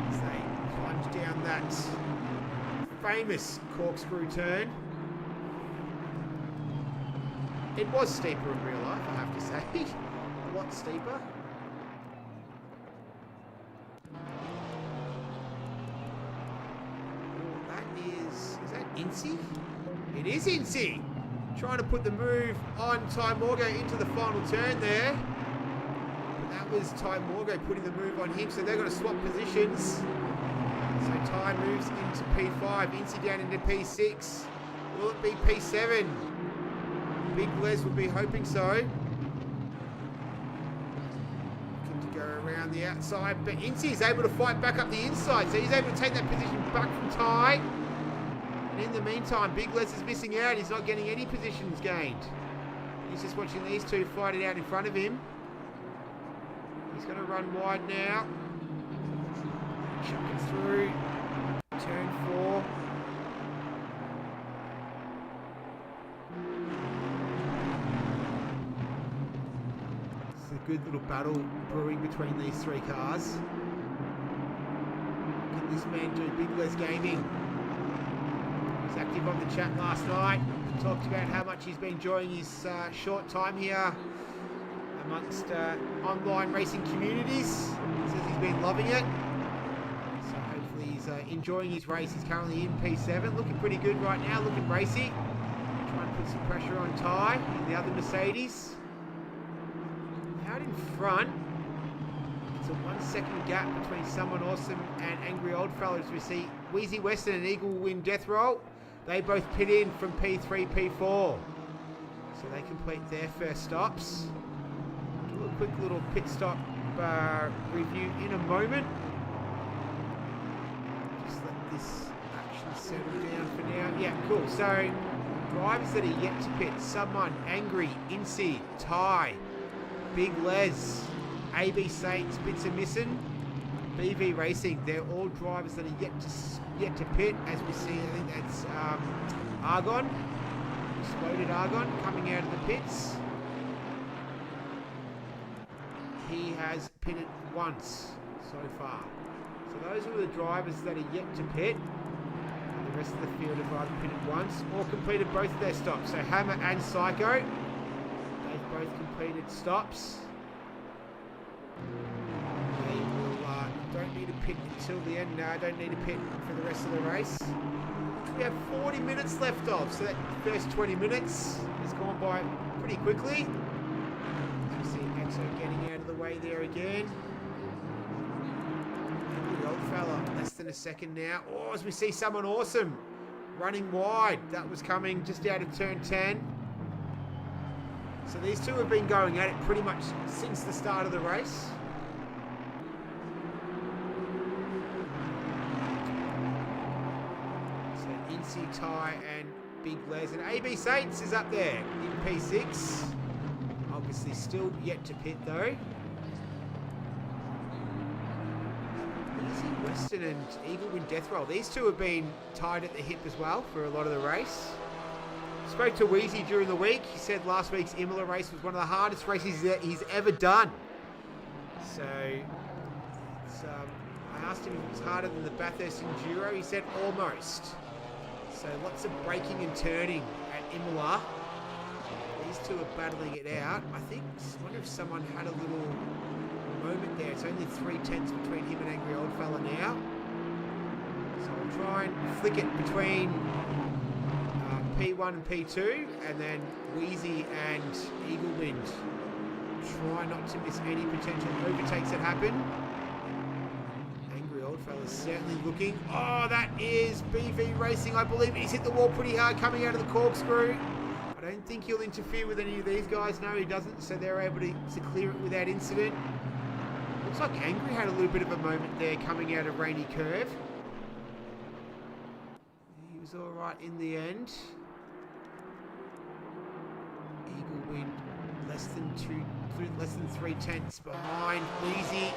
As they plunge down that famous corkscrew turn. It was steeper in real life, I have to say. A lot steeper. Oh, that is that Incy? It is Incy! Trying to put the move on Ty Morgo into the final turn there. But that was Ty Morgo putting the move on him, so they're going to swap positions. So Ty moves into P5, Incy down into P6. Will it be P7? Big Les would be hoping so. Looking to go around the outside, but Incy is able to fight back up the inside, so he's able to take that position back from Ty. And in the meantime, Big Les is missing out. He's not getting any positions gained. He's just watching these two fight it out in front of him. He's going to run wide now. Chucking through. Turn 4. Good little battle brewing between these three cars. What can this man do? Big Les Gaming. He was active on the chat last night. He talked about how much he's been enjoying his short time here amongst online racing communities. He says he's been loving it. So hopefully he's enjoying his race. He's currently in P7. Looking pretty good right now. Looking racy. Trying to put some pressure on Ty and the other Mercedes. Out in front, it's a 1 second gap between Someone Awesome and Angry Oldfellows. We see Wheezy Western and Eagle Win Death Roll. They both pit in from P3, P4. So they complete their first stops. Do a quick little pit stop review in a moment. Just let this action settle down for now. Yeah, cool. So drivers that are yet to pit. Someone, Angry, Incy, Ty, Big Les, AB Saints, bits are missing. BV Racing, they're all drivers that are yet to pit. As we see, I think that's Argon, exploded Argon, coming out of the pits. He has pitted once so far. So those are the drivers that are yet to pit. And the rest of the field have either pitted once or completed both of their stops. So Hammer and Psycho, they've both completed stops. They will, don't need to pit until the end. No, don't need to pit for the rest of the race. We have 40 minutes left off, so that first 20 minutes has gone by pretty quickly. You see Exo getting out of the way there again. The old fella, less than a second now. Oh, as we see someone awesome running wide. That was coming just out of turn 10. So these two have been going at it pretty much since the start of the race. So Incy, Ty and Big Les and AB Saints is up there in P6. Obviously still yet to pit though. Easy Western and Eagle Win Death Roll. These two have been tied at the hip as well for a lot of the race. Spoke to Wheezy during the week. He said last week's Imola race was one of the hardest races that he's ever done. So it's, I asked him if it was harder than the Bathurst Enduro. He said almost. So lots of braking and turning at Imola. These two are battling it out. I wonder if someone had a little moment there. It's only 3/10 between him and Angry Old Fella now. So I'll try and flick it between P1 and P2, and then Wheezy and Eagle Wind. Try not to miss any potential overtakes that happen. Angry Old Fella's certainly looking. Oh, that is BV Racing. I believe he's hit the wall pretty hard coming out of the corkscrew. I don't think he'll interfere with any of these guys. No, he doesn't, so they're able to clear it without incident. Looks like Angry had a little bit of a moment there coming out of Rainy Curve. He was all right in the end. Eagle Wind less than 3/10 behind Wheezy.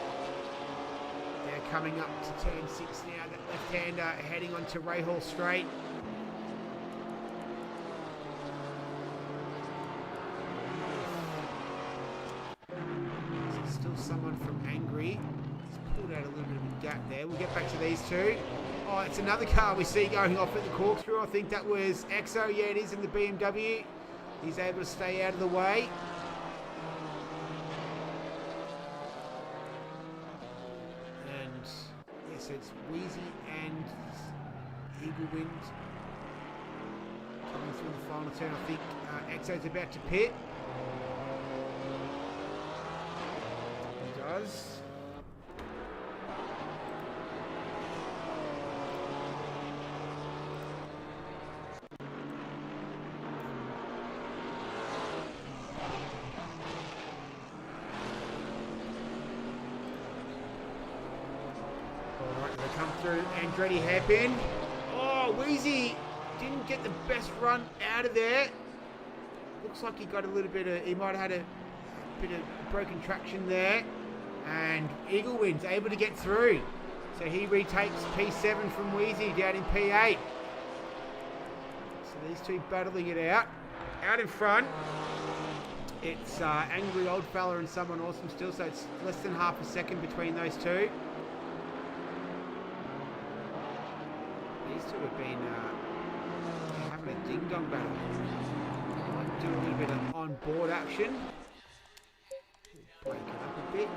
They're coming up to turn 6 now. That left-hander heading onto Rahal Straight. There's still someone from Angry. He's pulled out a little bit of a gap there. We'll get back to these two. Oh, it's another car we see going off at the corkscrew. I think that was Exo. Yeah, it is in the BMW. He's able to stay out of the way. And yes, it's Wheezy and Eagle Wind coming through the final turn. I think Exo's about to pit. He does. Come through Andretti hairpin. Oh, Wheezy didn't get the best run out of there. Looks like he got a little bit of, he might have had a bit of broken traction there. And Eagle Wind's able to get through. So he retakes P7 from Wheezy down in P8. So these two battling it out. Out in front, it's Angry Old Fella and someone awesome still. So it's less than half a second between those two. These two have been having a ding-dong battle. Might do a little bit of on-board action. Break it up a bit.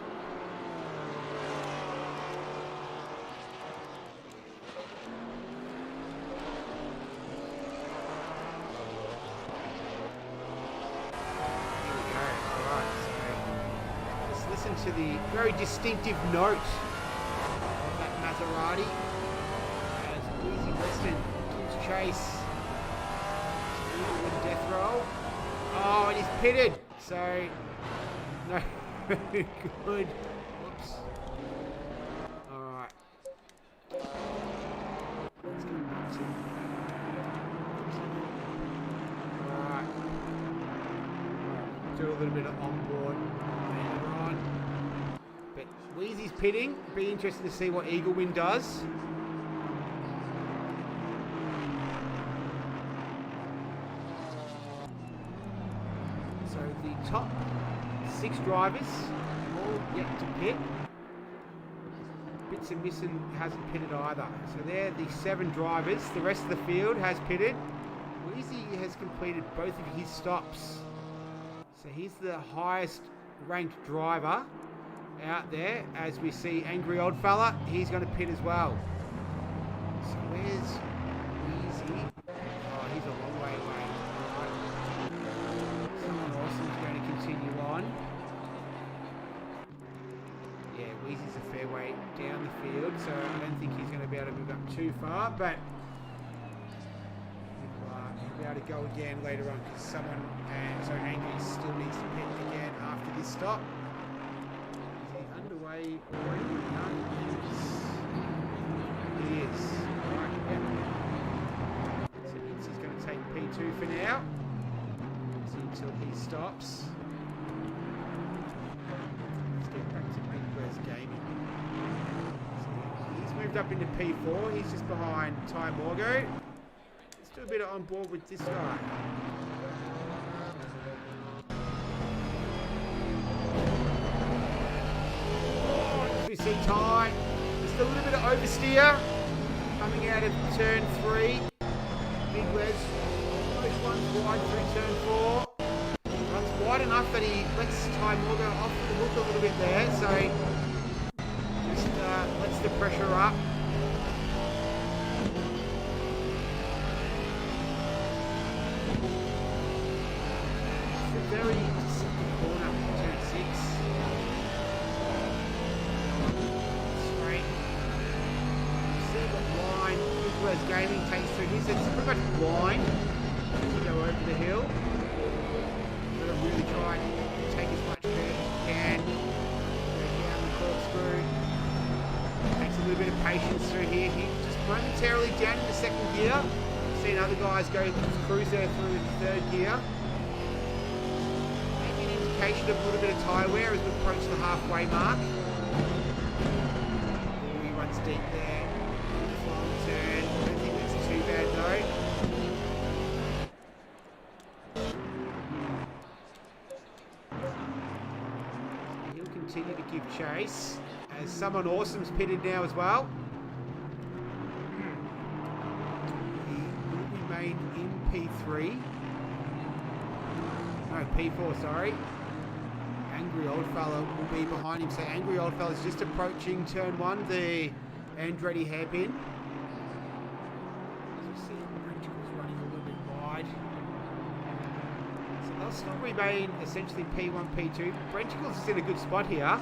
Here we go. Alright, so let's listen to the very distinctive note of that Maserati. Easy Western gives chase. Eagle Win Death Roll. Oh, and he's pitted. So, no good. Whoops. Alright. Let's go back to. Alright. Do a little bit of onboard later on. Wheezy's pitting. Be interesting to see what Eagle Wind does. So the top 6 drivers all yet to pit. Bits and Missing hasn't pitted either. So they're the 7 drivers. The rest of the field has pitted. Wheezy has completed both of his stops. So he's the highest ranked driver out there. As we see Angry Old Fella, he's going to pit as well. So where's Wheezy? Oh, he's a long way away. Right. Someone awesome's going to continue on. Yeah, Wheezy's a fair way down the field, so I don't think he's going to be able to move up too far, but he'll be able to go again later on because someone, so Angry still needs to pit again after this stop. Is he underway already? No, he is. Right, yep. So Itzy's going to take P2 for now. Until he stops. Let's get back to Big Gaming. So he's moved up into P4. He's just behind Ty Morgo. Let's do a bit of on board with this guy. Oh, we see Ty. Just a little bit of oversteer coming out of turn 3. Big Les almost runs wide through turn 4. Runs wide enough that he lets Ty Morgo off the hook a little bit there, so just lets the pressure up. It's a very deceptive corner, turn 6. Straight. You see what line Big Gaming takes through his. It's pretty much blind as you go over the hill. Really try and take as much curve as you can. Go down the corkscrew. Takes a little bit of patience through here. He just momentarily down into 2nd gear. Seen other guys go cruise there through into 3rd gear. Maybe an indication of a little bit of tyre wear as we approach the halfway mark. He runs deep there. Long turn. I don't think that's too bad though. Continue to give chase as someone awesome's pitted now as well. He will remain in P3. No, P4, sorry. Angry Old Fella will be behind him. So Angry Old Fella's just approaching turn 1, the Andretti hairpin. As you see, Bridgecle's running a little bit wide. They'll still remain essentially P1, P2. Bridgecle's is in a good spot here.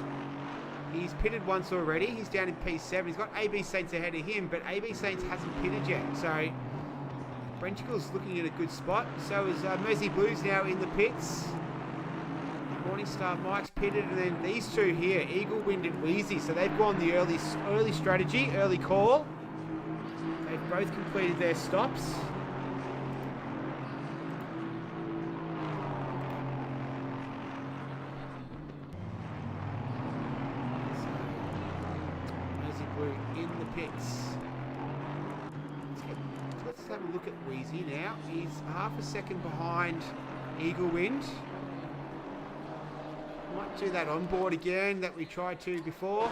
He's pitted once already. He's down in P7. He's got AB Saints ahead of him, but AB Saints hasn't pitted yet. So Bridgecle's looking at a good spot. So is Mersey Blues now in the pits. Morningstar Mike's pitted, and then these two here, Eagle Wind and Wheezy. So they've gone the early strategy, early call. They've both completed their stops. In the pits. Let's have a look at Wheezy now. He's half a second behind Eagle Wind. Might do that on board again that we tried to before.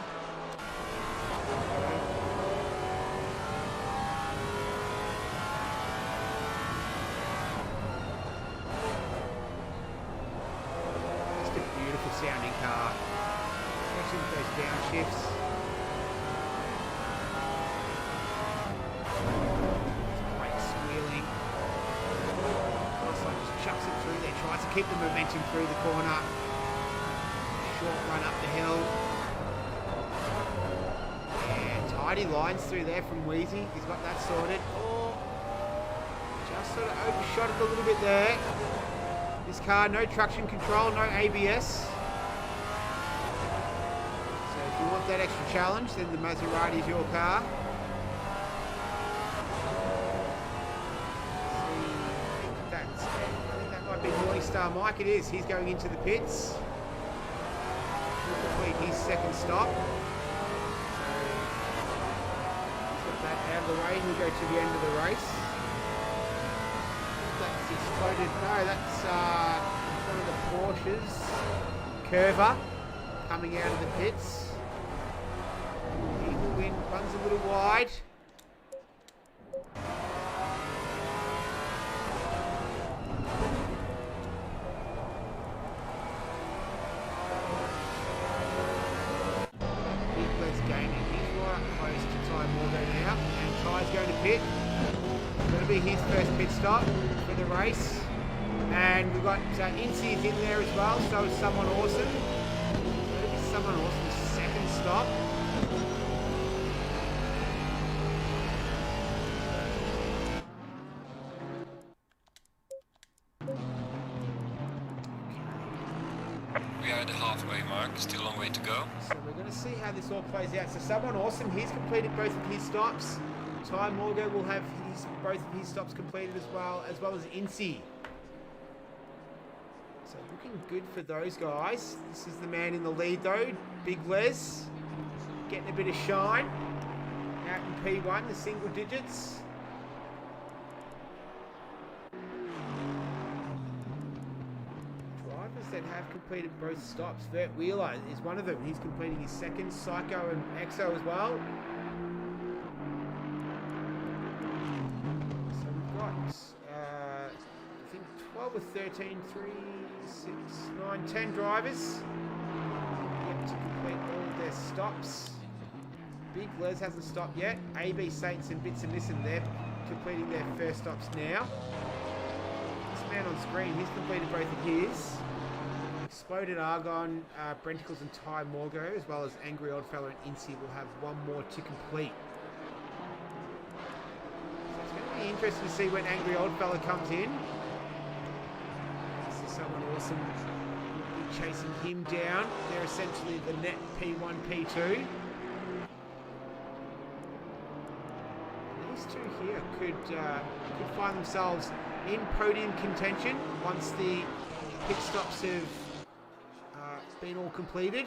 Just a beautiful sounding car, especially with those downshifts. Chucks it through there, tries to keep the momentum through the corner. Short run up the hill. And tidy lines through there from Wheezy. He's got that sorted. Oh, just sort of overshot it a little bit there. This car, no traction control, no ABS. So if you want that extra challenge, then the Maserati is your car. Morningstar Mike, it is. He's going into the pits. He'll complete his 2nd stop. that out of the way, we'll go to the end of the race. That's exploded. No, that's one of the Porsches. Curver coming out of the pits. Eagle Wind runs a little wide. Pit. That'll be his first pit stop for the race. And we've got Incy's in there as well, so is Someone Awesome. That'll be Someone Awesome's second stop. We are at the halfway mark, still a long way to go. So we're going to see how this all plays out. So Someone Awesome, he's completed both of his stops. Ty Morgo will have both of his stops completed as well as Incy. So looking good for those guys. This is the man in the lead though, Big Les, getting a bit of shine out in P1, the single digits. Drivers that have completed both stops. Vert Wheeler is one of them. He's completing his second. Psycho and Exo as well. I think 12 or 13, 3, 6, 9, 10 drivers yet to complete all of their stops. Big Les hasn't stopped yet. AB Saints and Bits and Missing, they're completing their first stops now. This man on screen, he's completed both of his. Exploded Argon, Brenticles and Ty Morgo, as well as Angry Oddfellow and Incy will have one more to complete. Interesting to see when Angry Oddfellow comes in. This is Someone Awesome. We'll be chasing him down. They're essentially the net P1, P2. These two here could find themselves in podium contention once the pit stops have been all completed.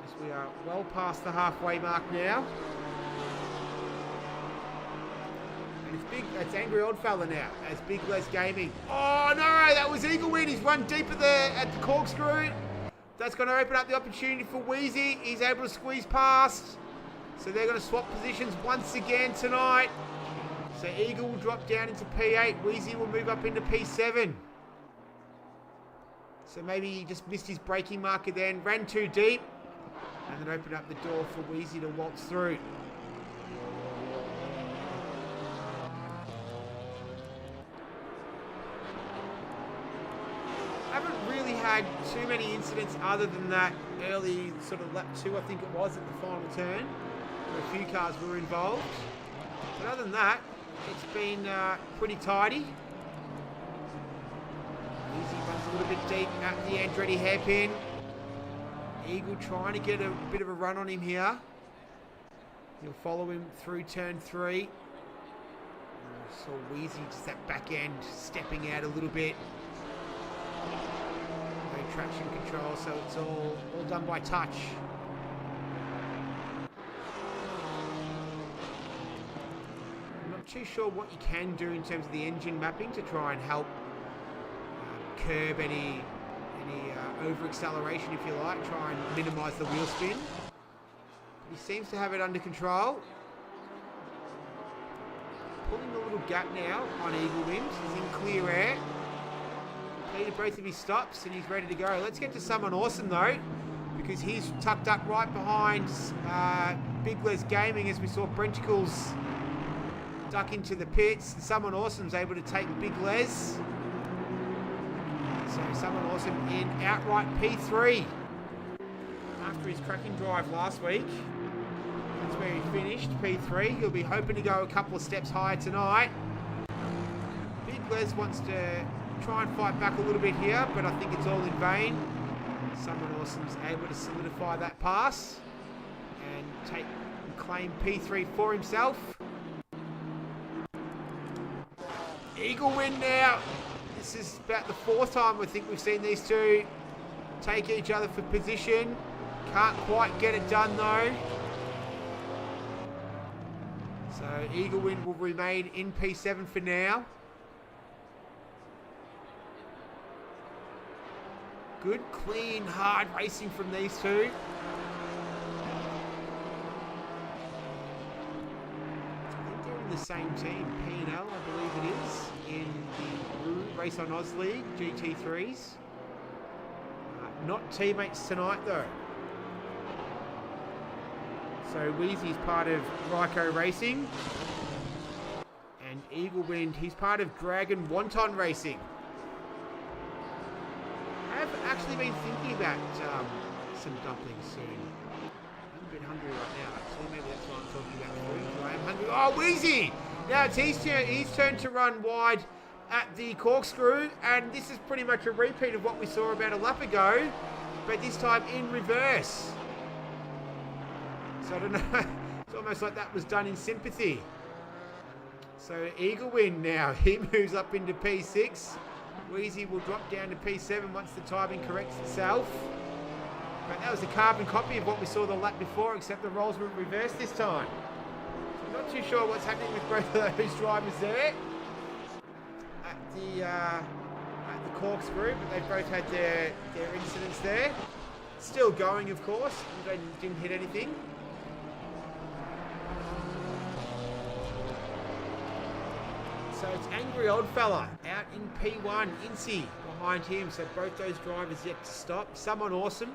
As we are well past the halfway mark now. It's Angry Oddfellow now, as Big Les Gaming. Oh no, that was Eagle Wind. He's run deep at the corkscrew. That's going to open up the opportunity for Wheezy. He's able to squeeze past. So they're going to swap positions once again tonight. So Eagle will drop down into P8. Wheezy will move up into P7. So maybe he just missed his braking marker then, ran too deep, and then opened up the door for Wheezy to waltz through. Haven't really had too many incidents other than that early sort of lap 2, I think it was, at the final turn, where a few cars were involved. But other than that, it's been pretty tidy. Easy runs a little bit deep at the Andretti hairpin. Eagle trying to get a bit of a run on him here. He'll follow him through turn 3. Saw Wheezy just that back end stepping out a little bit. No traction control, so it's all done by touch. I'm not too sure what you can do in terms of the engine mapping to try and help curb any over acceleration, if you like, try and minimize the wheel spin. He seems to have it under control. Pulling a little gap now on Eagle Wind. He's in clear air. Completed both of his stops and he's ready to go. Let's get to Someone Awesome though, because he's tucked up right behind Big Les Gaming, as we saw Brenticles duck into the pits. And Someone Awesome's able to take Big Les. So Someone Awesome in outright P3. After his cracking drive last week, that's where he finished, P3. He'll be hoping to go a couple of steps higher tonight. Big Les wants to try and fight back a little bit here, but I think it's all in vain. Someone Awesome's able to solidify that pass and claim P3 for himself. Eagle Wind now. This is about the 4th time I think we've seen these two take each other for position. Can't quite get it done though. So Eagle Wind will remain in P7 for now. Good, clean, hard racing from these two. I think they're in the same team, P&L, I believe it is, in the Race on Oz League, GT3s. Not teammates tonight, though. So Wheezy's part of Ryko Racing. And Eagle Wind, he's part of Dragon Wonton Racing. I've actually been thinking about some dumplings soon. I'm a bit hungry right now, actually. Maybe that's why I'm talking about food. I am hungry. Oh, Wheezy! Now it's his turn to run wide at the corkscrew, and this is pretty much a repeat of what we saw about a lap ago, but this time in reverse. So I don't know, it's almost like that was done in sympathy. So Eagle Wind now, he moves up into P6. Wheezy will drop down to P7 once the timing corrects itself. But that was a carbon copy of what we saw the lap before, except the roles were reversed this time. So I'm not too sure what's happening with both of those drivers there at the corkscrew, but they've both had their incidents there. Still going, of course. They didn't hit anything. So it's Angry Old Fella out in P1. Incy behind him. So both those drivers yet to stop. Someone awesome.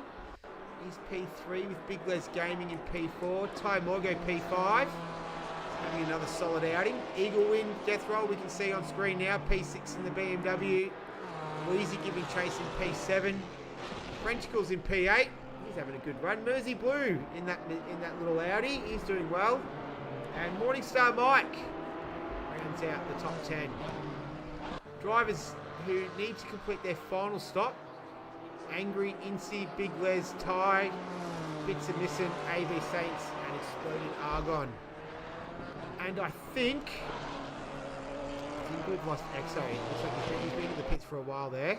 He's P3 with Big Les Gaming in P4. Ty Morgo P5. Having another solid outing. Eagle Wind, Death Roll, we can see on screen now. P6 in the BMW. Wheezy giving chase in P7. Frenchicles in P8. He's having a good run. Mersey Blue in that little Audi. He's doing well. And Morningstar Mike rounds out the top 10. Drivers who need to complete their final stop. Angry, Incy, Big Les, Ty, Bits of Nissan, AV Saints, and Exploded Argon. And I think we've lost Exo. Looks like he's been in the pits for a while there.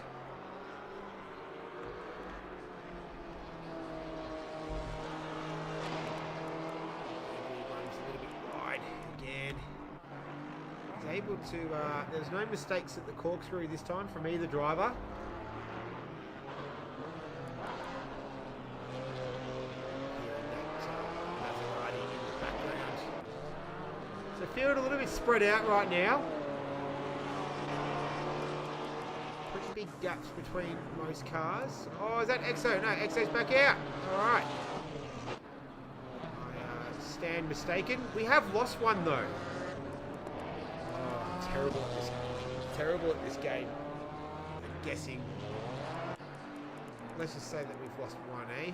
Runs a little bit wide again. He's able to. There's no mistakes at the corkscrew this time from either driver. So field a little bit spread out right now. Pretty big gaps between most cars. Oh, is that Exo? No, Exo's back out. All right. I stand mistaken. We have lost one though. Oh, terrible at this. Terrible at this game. I'm guessing. Let's just say that we've lost one, eh?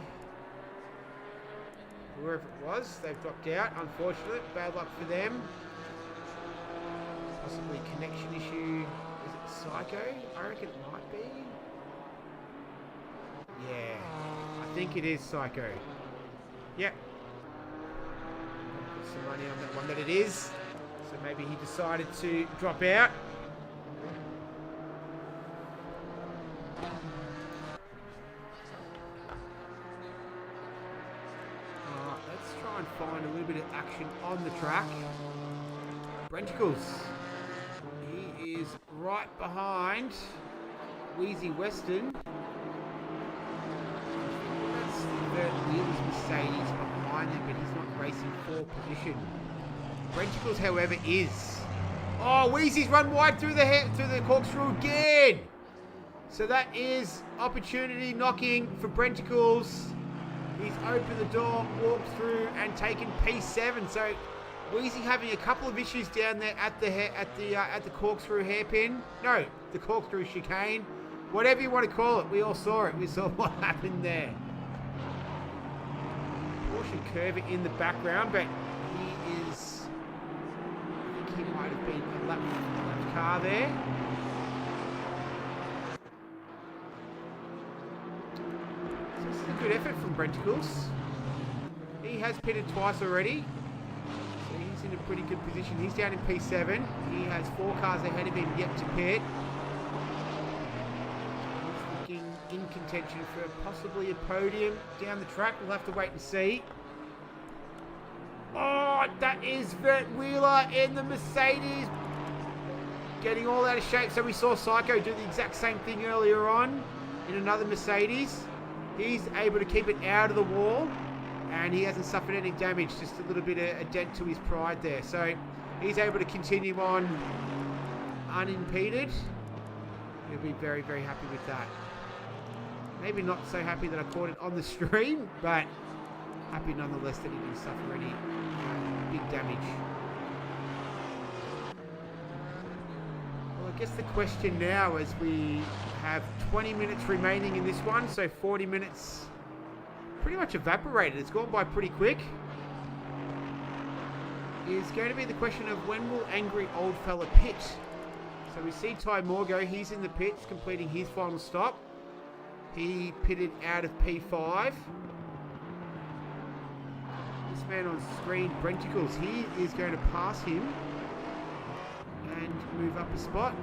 Whoever it was, they've dropped out. Unfortunate. Bad luck for them. Possibly connection issue. Is it Psycho? I reckon it might be. Yeah. I think it is Psycho. Yep. Put some money on that one that it is. So maybe he decided to drop out. Let's try and find a little bit of action on the track. Brenticles. He is right behind Wheezy Western. That's the Wheeler's Mercedes behind him, but he's not racing for position. Brenticles, however, is. Oh, Wheezy's run wide through the corkscrew again. So that is opportunity knocking for Brenticles. He's opened the door, walked through, and taken P7. So Wheezy having a couple of issues down there at the corkscrew hairpin. No, the corkscrew chicane. Whatever you want to call it, we all saw it. We saw what happened there. Porsche Curva in the background, but he is. I think he might have been a lap car there. This is a good effort from Brenticles. He has pitted twice already. So he's in a pretty good position. He's down in P7. He has 4 cars ahead of him yet to pit. He's looking in contention for possibly a podium down the track. We'll have to wait and see. Oh, Oh, that is Vert Wheeler in the Mercedes. Getting all out of shape. So we saw Psycho do the exact same thing earlier on in another Mercedes. He's able to keep it out of the wall. And he hasn't suffered any damage. Just a little bit of a dent to his pride there. So he's able to continue on unimpeded. He'll be very, very happy with that. Maybe not so happy that I caught it on the stream, but happy nonetheless that he didn't suffer any big damage. Well, I guess the question now, as we have 20 minutes remaining in this one, so 40 minutes pretty much evaporated. It's gone by pretty quick. Is going to be the question of when will Angry Old Fella pit? So we see Ty Morgo, he's in the pits completing his final stop. He pitted out of P5. This man on screen, Brenticles, he is going to pass him and move up a spot.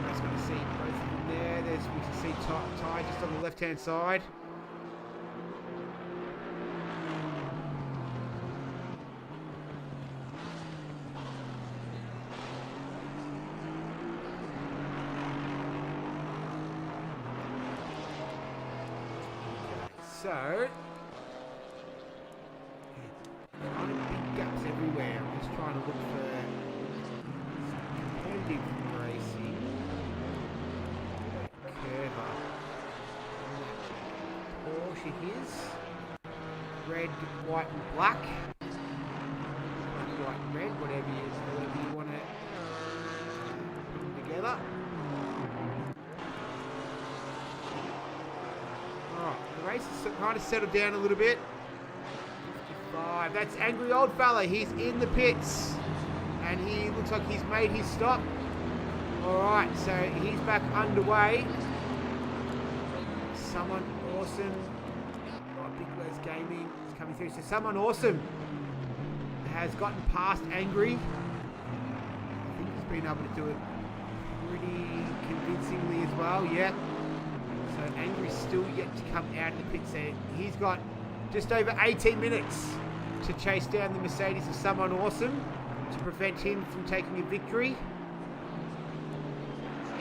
I was going to see both of them there. We can see Ty just on the left-hand side. So, kind of big gaps everywhere. I'm just trying to look for competitive racing. Curver. Porsche his. Red, white and black. White and red, whatever you want to put them together. The race has kind of settled down a little bit. 55. That's Angry Old Fella. He's in the pits. And he looks like he's made his stop. Alright, so he's back underway. Someone awesome. Oh, Big Les Gaming is coming through. So someone awesome has gotten past Angry. I think he's been able to do it pretty convincingly as well. Yeah. So Angry's still yet to come out of the pits there. He's got just over 18 minutes to chase down the Mercedes of someone awesome to prevent him from taking a victory.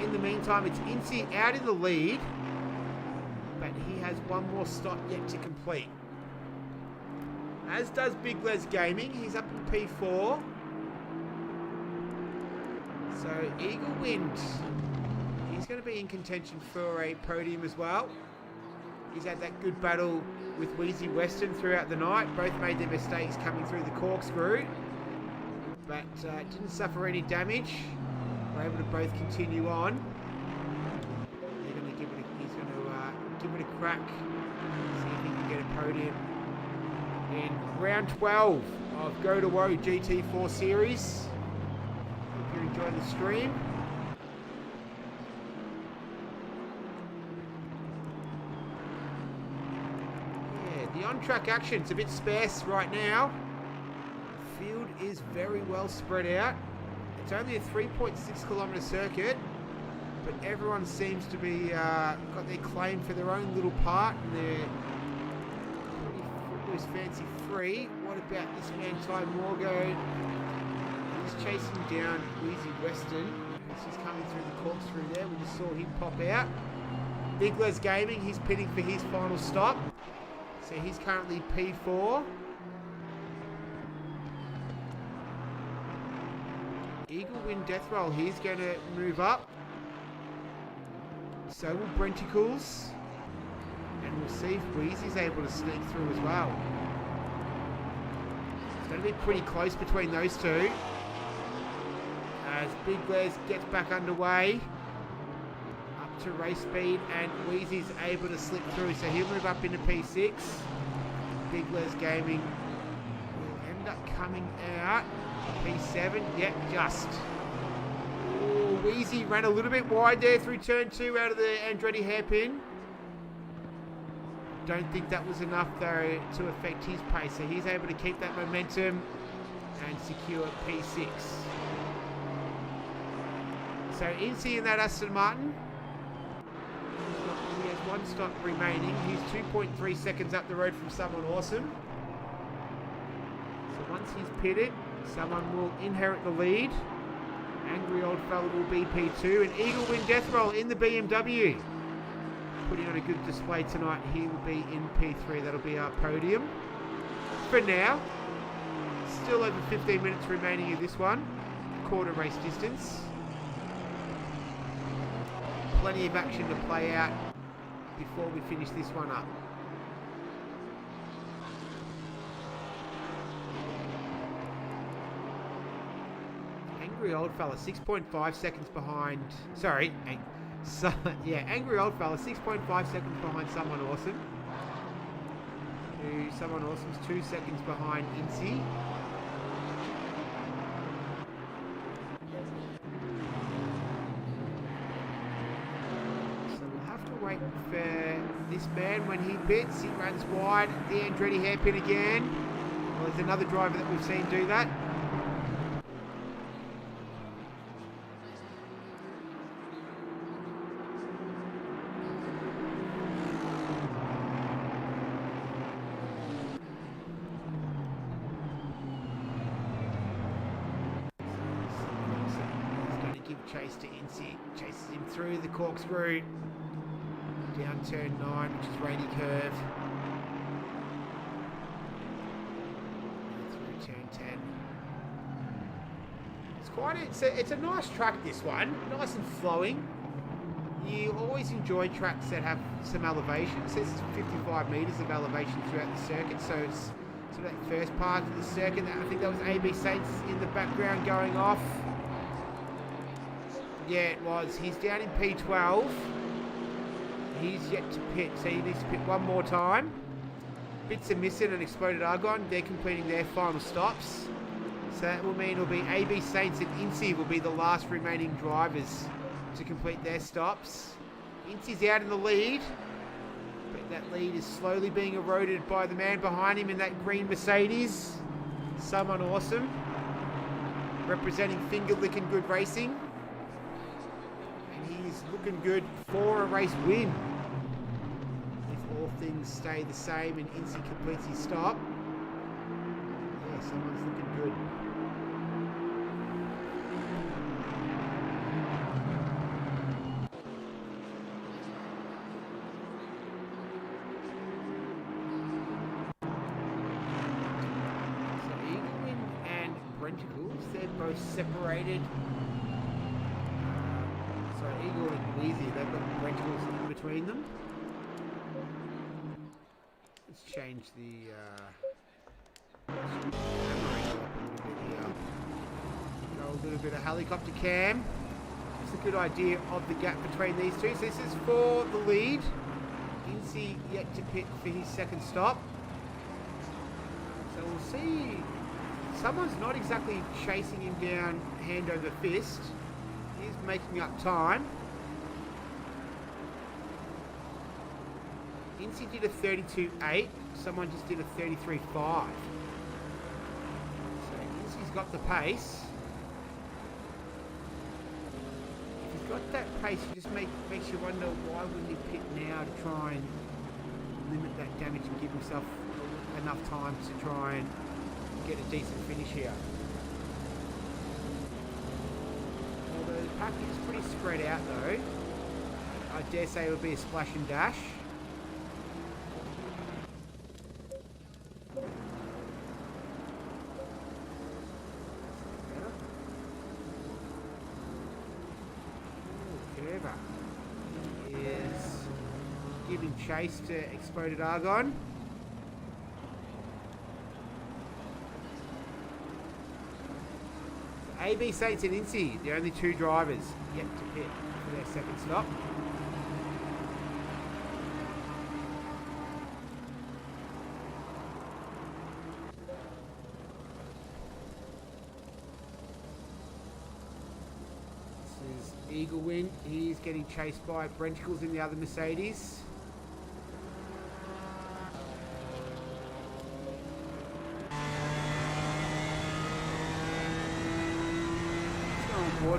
In the meantime, it's Incy out in the lead, but he has one more stop yet to complete. As does Big Les Gaming. He's up in P4. So Eagle Wind, he's going to be in contention for a podium as well. He's had that good battle with Wheezy Western throughout the night. Both made their mistakes coming through the corkscrew, but didn't suffer any damage. Were able to both continue on. They're going to give it he's going to give it a crack. See if he can get a podium in round 12 of Go2Whoa GT4 series. Hope you're enjoying the stream. The on-track action's a bit sparse right now. The field is very well spread out. It's only a 3.6 kilometre circuit, but everyone seems to be got their claim for their own little part, and they're pretty fancy free. What about this man Ty Morgo? He's chasing down Wheezy Western. He's coming through the corkscrew there. We just saw him pop out. Big Les Gaming, he's pitting for his final stop. So he's currently P4. Eagle Wind Death Roll, he's going to move up. So will Brenticles. And we'll see if Wheezy's able to sneak through as well. It's going to be pretty close between those two. As Big Les gets back underway. Up to race speed, and Wheezy's able to slip through, so he'll move up into P6. Big Les Gaming will end up coming out P7. Yep, just. Oh, Wheezy ran a little bit wide there through turn 2 out of the Andretti hairpin. Don't think that was enough though to affect his pace, so he's able to keep that momentum and secure P6. So Incy in that Aston Martin. He has one stop remaining. He's 2.3 seconds up the road from someone awesome. So So once he's pitted, someone will inherit the lead. Angry Old Fella will be P2, and Eagle Win Death Roll in the BMW. Putting on a good display tonight. He will be in P3. That'll be our podium. For now, still over 15 minutes remaining in this one. Quarter race distance. Plenty of action to play out before we finish this one up. Angry Old Fella, 6.5 seconds behind. Sorry, Angry Old Fella, 6.5 seconds behind Someone Awesome. Someone Awesome's 2 seconds behind Incy. So we'll have to wait for this man when he pits. He runs wide. The Andretti hairpin again. Well, there's another driver that we've seen do that. Chase to Incy, chases him through the corkscrew, down turn 9, which is rainy curve, through turn 10. It's a nice track, this one, nice and flowing. You always enjoy tracks that have some elevation. It says it's 55 metres of elevation throughout the circuit, so it's sort of that first part of the circuit. I think that was AB Saints in the background going off. Yeah, it was. He's down in P12. He's yet to pit, so he needs to pit one more time. Bits are missing and Exploded Argon. They're completing their final stops. So that will mean it'll be AB Saints and Incy will be the last remaining drivers to complete their stops. Incy's out in the lead, but that lead is slowly being eroded by the man behind him in that green Mercedes. Someone Awesome, representing Finger Lickin' Good Racing. He's looking good for a race win. If all things stay the same and Incy completes his stop. Yeah, someone's looking good. So Eagle and Brenticles, they're both separated. So Eagle and Wheezy, they've got Brenticles in between them. Let's change the camera angle up a little bit here. Go a little bit of helicopter cam. It's a good idea of the gap between these two. So this is for the lead. Incy yet to pit for his second stop. So we'll see. Someone's not exactly chasing him down hand over fist. He's making up time. Incy did a 32.8. Someone just did a 33.5. So Incy's got the pace. If he's got that pace, it just makes you wonder why wouldn't he pit now to try and limit that damage and give himself enough time to try and get a decent finish here. The pack is pretty spread out though. I dare say it would be a splash and dash. Curva is giving chase to Exploded Argon. AB Saints and Incy, the only two drivers yet to pit for their second stop. This is Eagle Win. He's getting chased by Brenticles in the other Mercedes.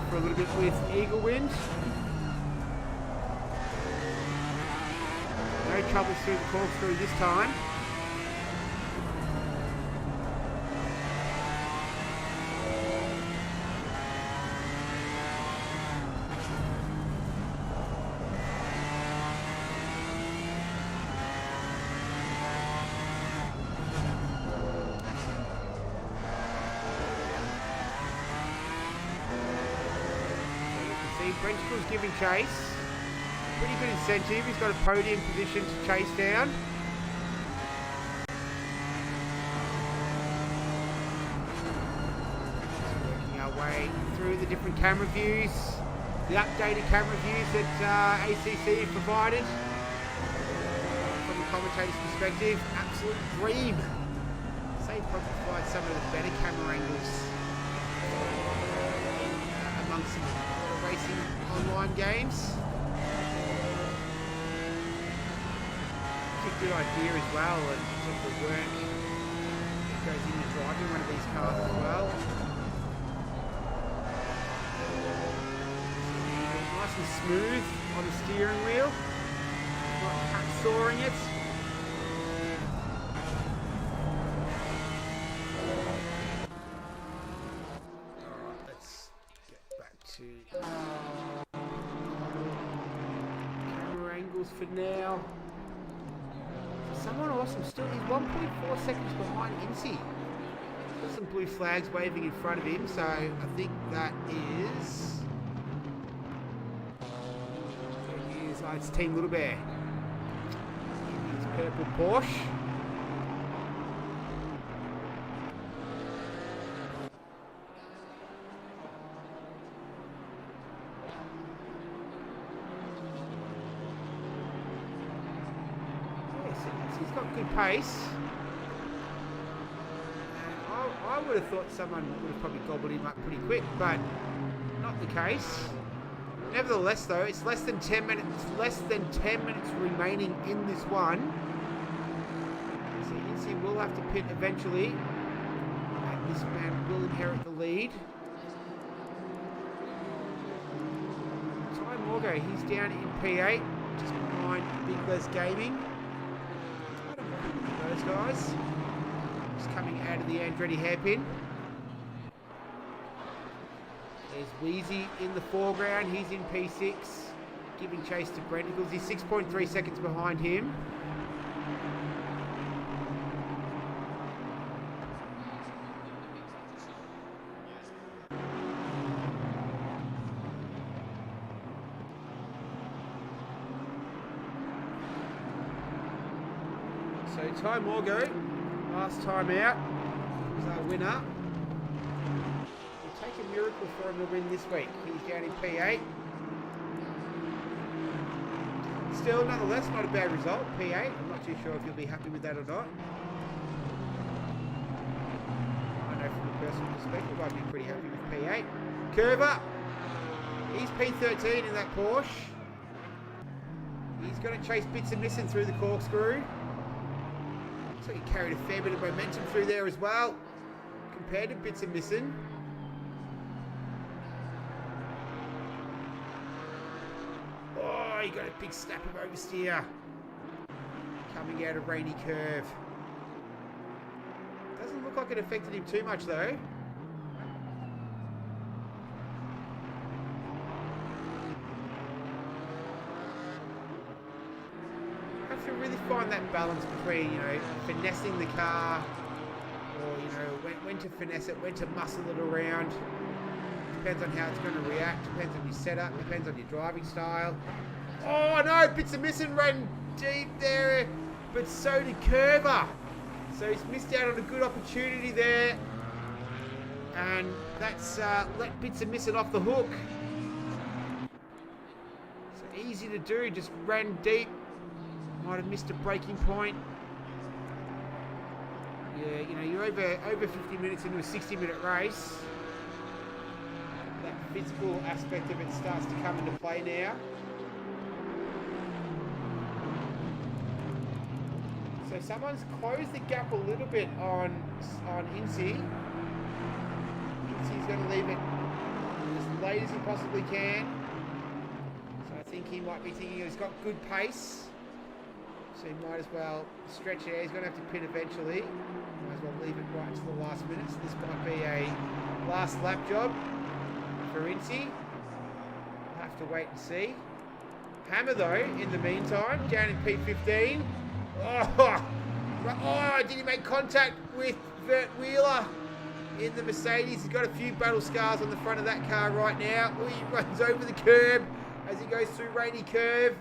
For a little bit with Eagle Wind. No trouble through the corkscrew this time. Brenticle's giving chase. Pretty good incentive. He's got a podium position to chase down. Just working our way through the different camera views. The updated camera views that ACC provided. From the commentator's perspective, absolute dream. Say probably provide some of the better camera angles amongst some racing online games. It's a good idea as well, and sort of the work that goes into driving one of these cars as well. Nice and smooth on the steering wheel, not hacksawing it. Alright, let's get back to camera angles for now. Someone awesome still, he's 1.4 seconds behind Incy. Got some blue flags waving in front of him, so I think that is... it's Team Little Bear. In his purple Porsche. He's got good pace. And I would have thought someone would have probably gobbled him up pretty quick, but not the case. Nevertheless, though, it's less than 10 minutes. Less than 10 minutes remaining in this one. So Incy will have to pit eventually, and this man will inherit the lead. Ty Morgo, he's down in P8, just behind Big Les Gaming. Those guys just coming out of the Andretti hairpin. There's Wheezy in the foreground. He's in P6, giving chase to Brenticles. He's 6.3 seconds behind him. So Ty Morgo, last time out, was our winner. It'll take a miracle for him to win this week. He's down in P8. Still, nonetheless, not a bad result. P8. I'm not too sure if you'll be happy with that or not. I know from a personal perspective, I'd be pretty happy with P8. Curver. He's P13 in that Porsche. He's going to chase bits and missing through the corkscrew. So he carried a fair bit of momentum through there as well, compared to bits and missing. Oh, he got a big snap of oversteer coming out of Rainy Curve. Doesn't look like it affected him too much though. To really find that balance between, you know, finessing the car, or, you know, when to finesse it, when to muscle it around. Depends on how it's going to react, depends on your setup, depends on your driving style. Oh no, bits of missing, ran deep there, but so did Curver. So he's missed out on a good opportunity there, and that's let bits of missing off the hook. So easy to do, just ran deep. Might have missed a braking point. Yeah, you know, you're over 50 minutes into a 60-minute race. That physical aspect of it starts to come into play now. So someone's closed the gap a little bit on Incy. Incy's going to leave it as late as he possibly can. So I think he might be thinking he's got good pace. So he might as well stretch it out. He's going to have to pit eventually. Might as well leave it right to the last minutes. This might be a last lap job for Incy. We'll have to wait and see. Hammer, though, in the meantime, down in P15. Oh, did he make contact with Vert Wheeler? in the Mercedes. He's got a few battle scars on the front of that car right now. Oh, he runs over the curb as he goes through Rainy Curve.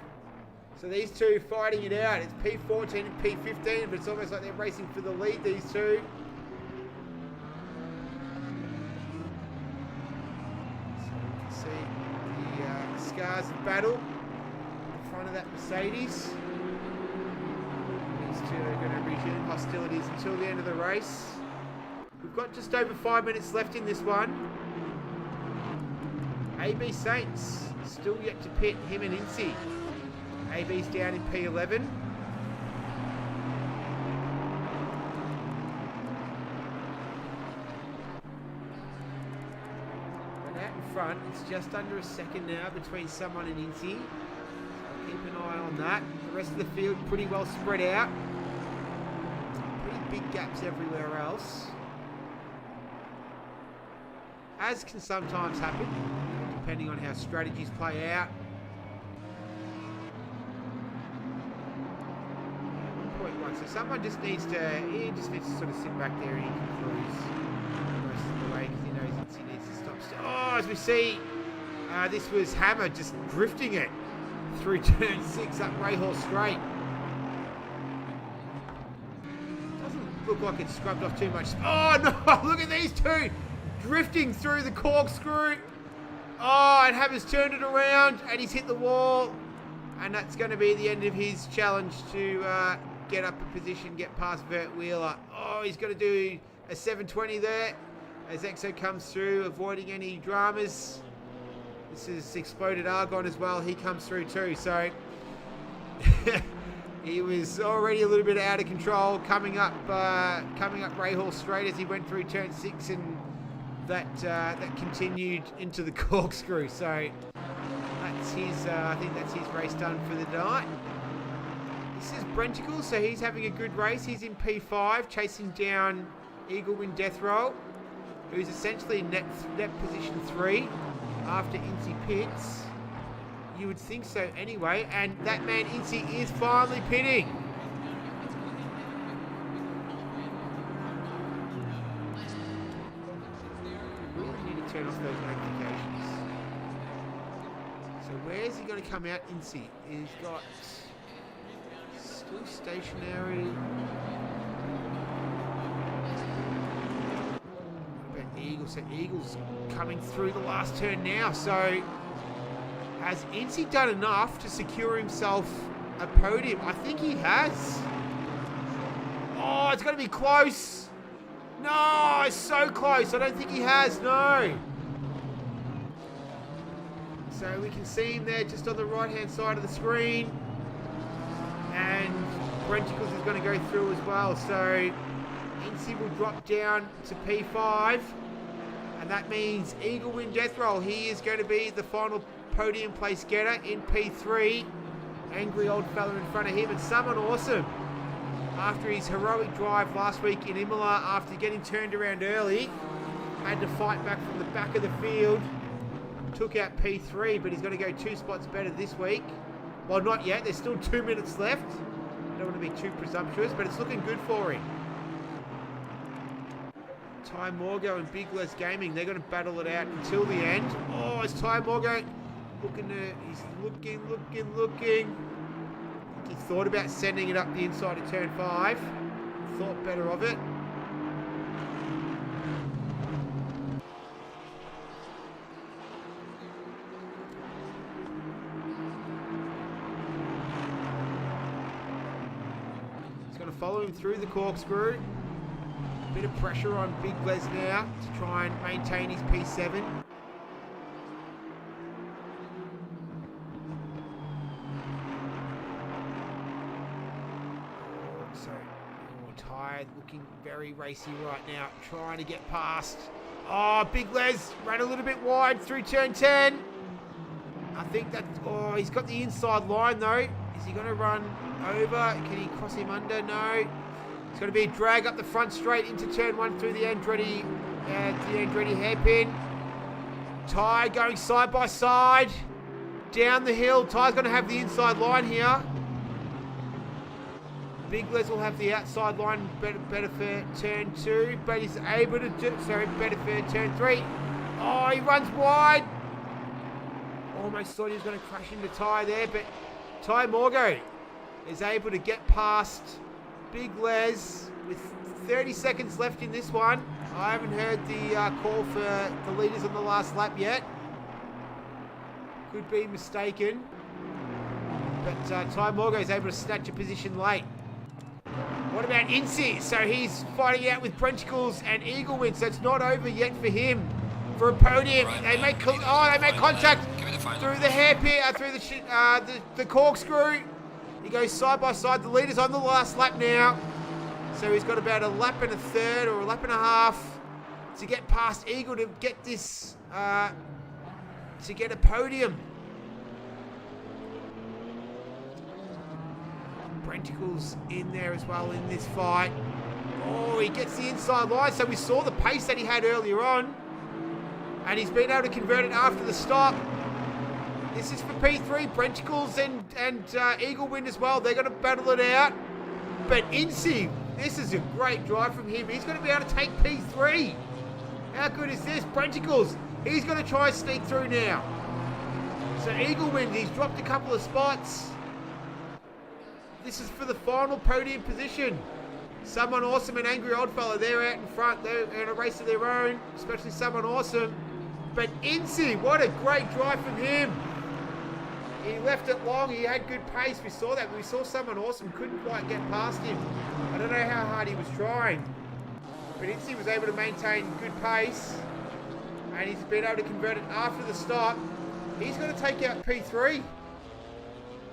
So these two fighting it out. It's P14 and P15, but it's almost like they're racing for the lead, these two. So you can see the scars of battle in front of that Mercedes. These two are going to resume hostilities until the end of the race. We've got just over 5 minutes left in this one. AB Saints still yet to pit him and Incy. AB's down in P11. And out in front, it's just under a second now between someone and Incy. So keep an eye on that. The rest of the field pretty well spread out. Pretty big gaps everywhere else. As can sometimes happen, depending on how strategies play out. 1.1. So someone just needs to, sort of sit back there and he can cruise most of the way because he knows he needs to stop. Oh, as we see, this was Hammer just drifting it through turn 6 up Rahal Straight. Doesn't look like it's scrubbed off too much. Oh no! Look at these two drifting through the corkscrew. Oh, and Hammer's turned it around and he's hit the wall. And that's going to be the end of his challenge to get up a position, get past Vert Wheeler. Oh, he's going to do a 720 there as Exo comes through, avoiding any dramas. This is Exploded Argon as well. He comes through too. So he was already a little bit out of control coming up Rahal Straight as he went through turn 6, and that continued into the corkscrew. So that's his, I think that's his race done for the night. This is Brenticle, so he's having a good race. He's in P5, chasing down Eagle Win Death Roll, who's essentially in net position 3 after Incy pits. You would think so anyway, and that man Incy is finally pitting. Turn off those notifications. So where's he going to come out? Incy. He's got still stationary. What about Eagle? So Eagle's coming through the last turn now. So has Incy done enough to secure himself a podium? I think he has. Oh, it's going to be close. No, it's so close. I don't think he has, no. So we can see him there just on the right-hand side of the screen. And Brenticles is going to go through as well. So Incy will drop down to P5. And that means Eagle Win Death Roll. He is going to be the final podium place getter in P3. Angry old fella in front of him. And someone awesome. After his heroic drive last week in Imola, after getting turned around early, had to fight back from the back of the field, took out P3, but he's going to go 2 spots better this week. Well, not yet. There's still 2 minutes left. I don't want to be too presumptuous, but it's looking good for him. Ty Morgo and Big Les Gaming, they're going to battle it out until the end. Oh, it's Ty Morgo he's looking. He thought about sending it up the inside of turn 5. Thought better of it. He's going to follow him through the corkscrew. A bit of pressure on Big Les now to try and maintain his P7. Looking very racy right now, trying to get past. Oh, Big Les ran a little bit wide through turn 10. I think that, oh, he's got the inside line though. Is he going to run over? Can he cross him under? No. It's going to be a drag up the front straight into turn 1 through the Andretti hairpin. Ty going side by side. Down the hill. Ty's going to have the inside line here. Big Les will have the outside line, better for turn 2, but he's able to do, sorry, better for turn 3. Oh, he runs wide. Almost thought he was going to crash into Ty there, but Ty Morgo is able to get past Big Les with 30 seconds left in this one. I haven't heard the call for the leaders on the last lap yet. Could be mistaken. But Ty Morgo is able to snatch a position late. What about Incy? So he's fighting out with Brenticles and Eaglewin, so it's not over yet for him. For a podium, right, they make contact through the hairpin, through the corkscrew. He goes side by side. The leader's on the last lap now, so he's got about a lap and a third or a lap and a half to get past Eagle to get this to get a podium. Brenticles in there as well in this fight. Oh, he gets the inside line. So we saw the pace that he had earlier on. And he's been able to convert it after the stop. This is for P3. Brenticles and Eaglewind as well. They're going to battle it out. But Incy, this is a great drive from him. He's going to be able to take P3. How good is this? Brenticles, he's going to try and sneak through now. So Eaglewind, he's dropped a couple of spots. This is for the final podium position. Someone Awesome and Angry Oldfella, they're out in front. They're in a race of their own, especially Someone Awesome. But Incy, what a great drive from him. He left it long. He had good pace. We saw that. We saw Someone Awesome couldn't quite get past him. I don't know how hard he was trying. But Incy was able to maintain good pace. And he's been able to convert it after the stop. He's going to take out P3.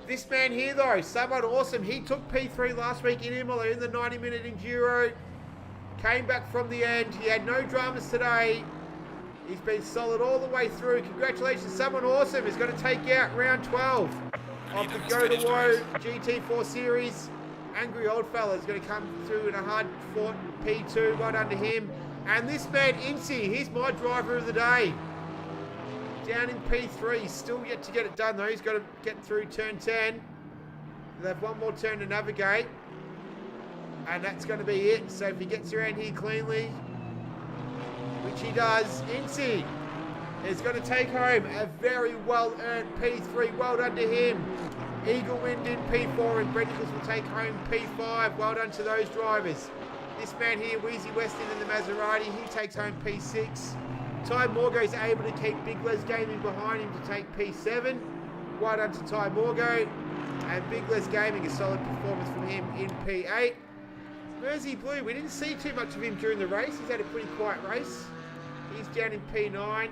This man here, though, Someone Awesome, he took P3 last week in Imola in the 90-minute Enduro. Came back from the end. He had no dramas today. He's been solid all the way through. Congratulations, Someone Awesome is going to take out round 12 of the Go2Whoa GT4 series. Angry Oldfella is going to come through in a hard-fought P2. Well done to him. And this man, Incy, he's my driver of the day. Down in P3, he's still yet to get it done though. He's got to get through turn 10. They'll have one more turn to navigate. And that's going to be it. So if he gets around here cleanly, which he does, Incy is going to take home a very well-earned P3. Well done to him. Eaglewind in P4 and Brenticles will take home P5. Well done to those drivers. This man here, Wheezy Weston in the Maserati, he takes home P6. Ty Morgo is able to keep Big Les Gaming behind him to take P7. Well done to Ty Morgo. And Big Les Gaming, a solid performance from him in P8. Mersey Blue, we didn't see too much of him during the race. He's had a pretty quiet race. He's down in P9.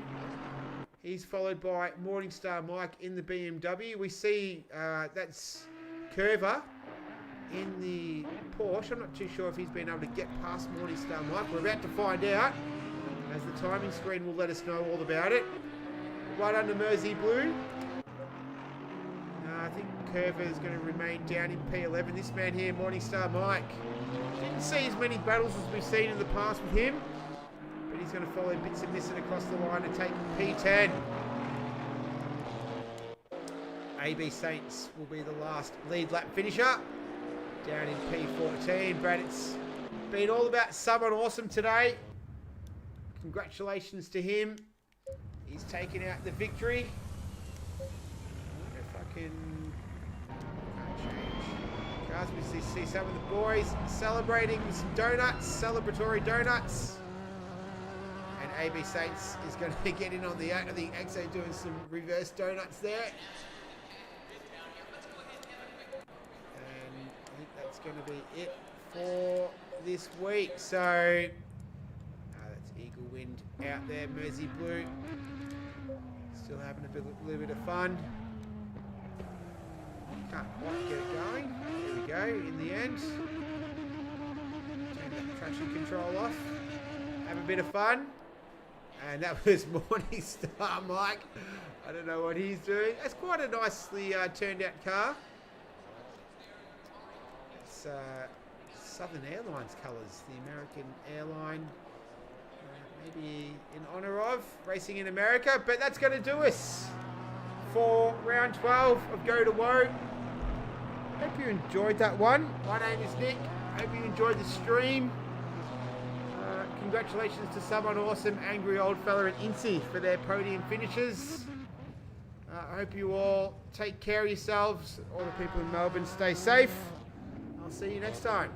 He's followed by Morningstar Mike in the BMW. We see that's Curver in the Porsche. I'm not too sure if he's been able to get past Morningstar Mike. We're about to find out, as the timing screen will let us know all about it. Right under Mersey Blue. I think Curver is going to remain down in P11. This man here, Morningstar Mike, didn't see as many battles as we've seen in the past with him, but he's going to follow bits and missing across the line and take P10. AB Saints will be the last lead lap finisher down in P14. But it's been all about Someone Awesome today. Congratulations to him. He's taken out the victory. If I can change cars, we see some of the boys celebrating with some donuts, celebratory donuts. And AB Saints is going to get in on the act. I think Exo doing some reverse donuts there. And I think that's going to be it for this week. So Eaglewind out there, Mersey Blue still having a little bit of fun. Can't quite get it going. There we go, in the end. Turn that traction control off. Have a bit of fun. And that was Morningstar Mike. I don't know what he's doing. That's quite a nicely turned out car. It's Southern Airlines colours, the American airline. Maybe in honour of racing in America, but that's going to do us for round 12 of Go2Whoa. Hope you enjoyed that one. My name is Nick. Hope you enjoyed the stream. Congratulations to someone awesome, Angry Old Fella and Incy for their podium finishes. I hope you all take care of yourselves. All the people in Melbourne, stay safe. I'll see you next time.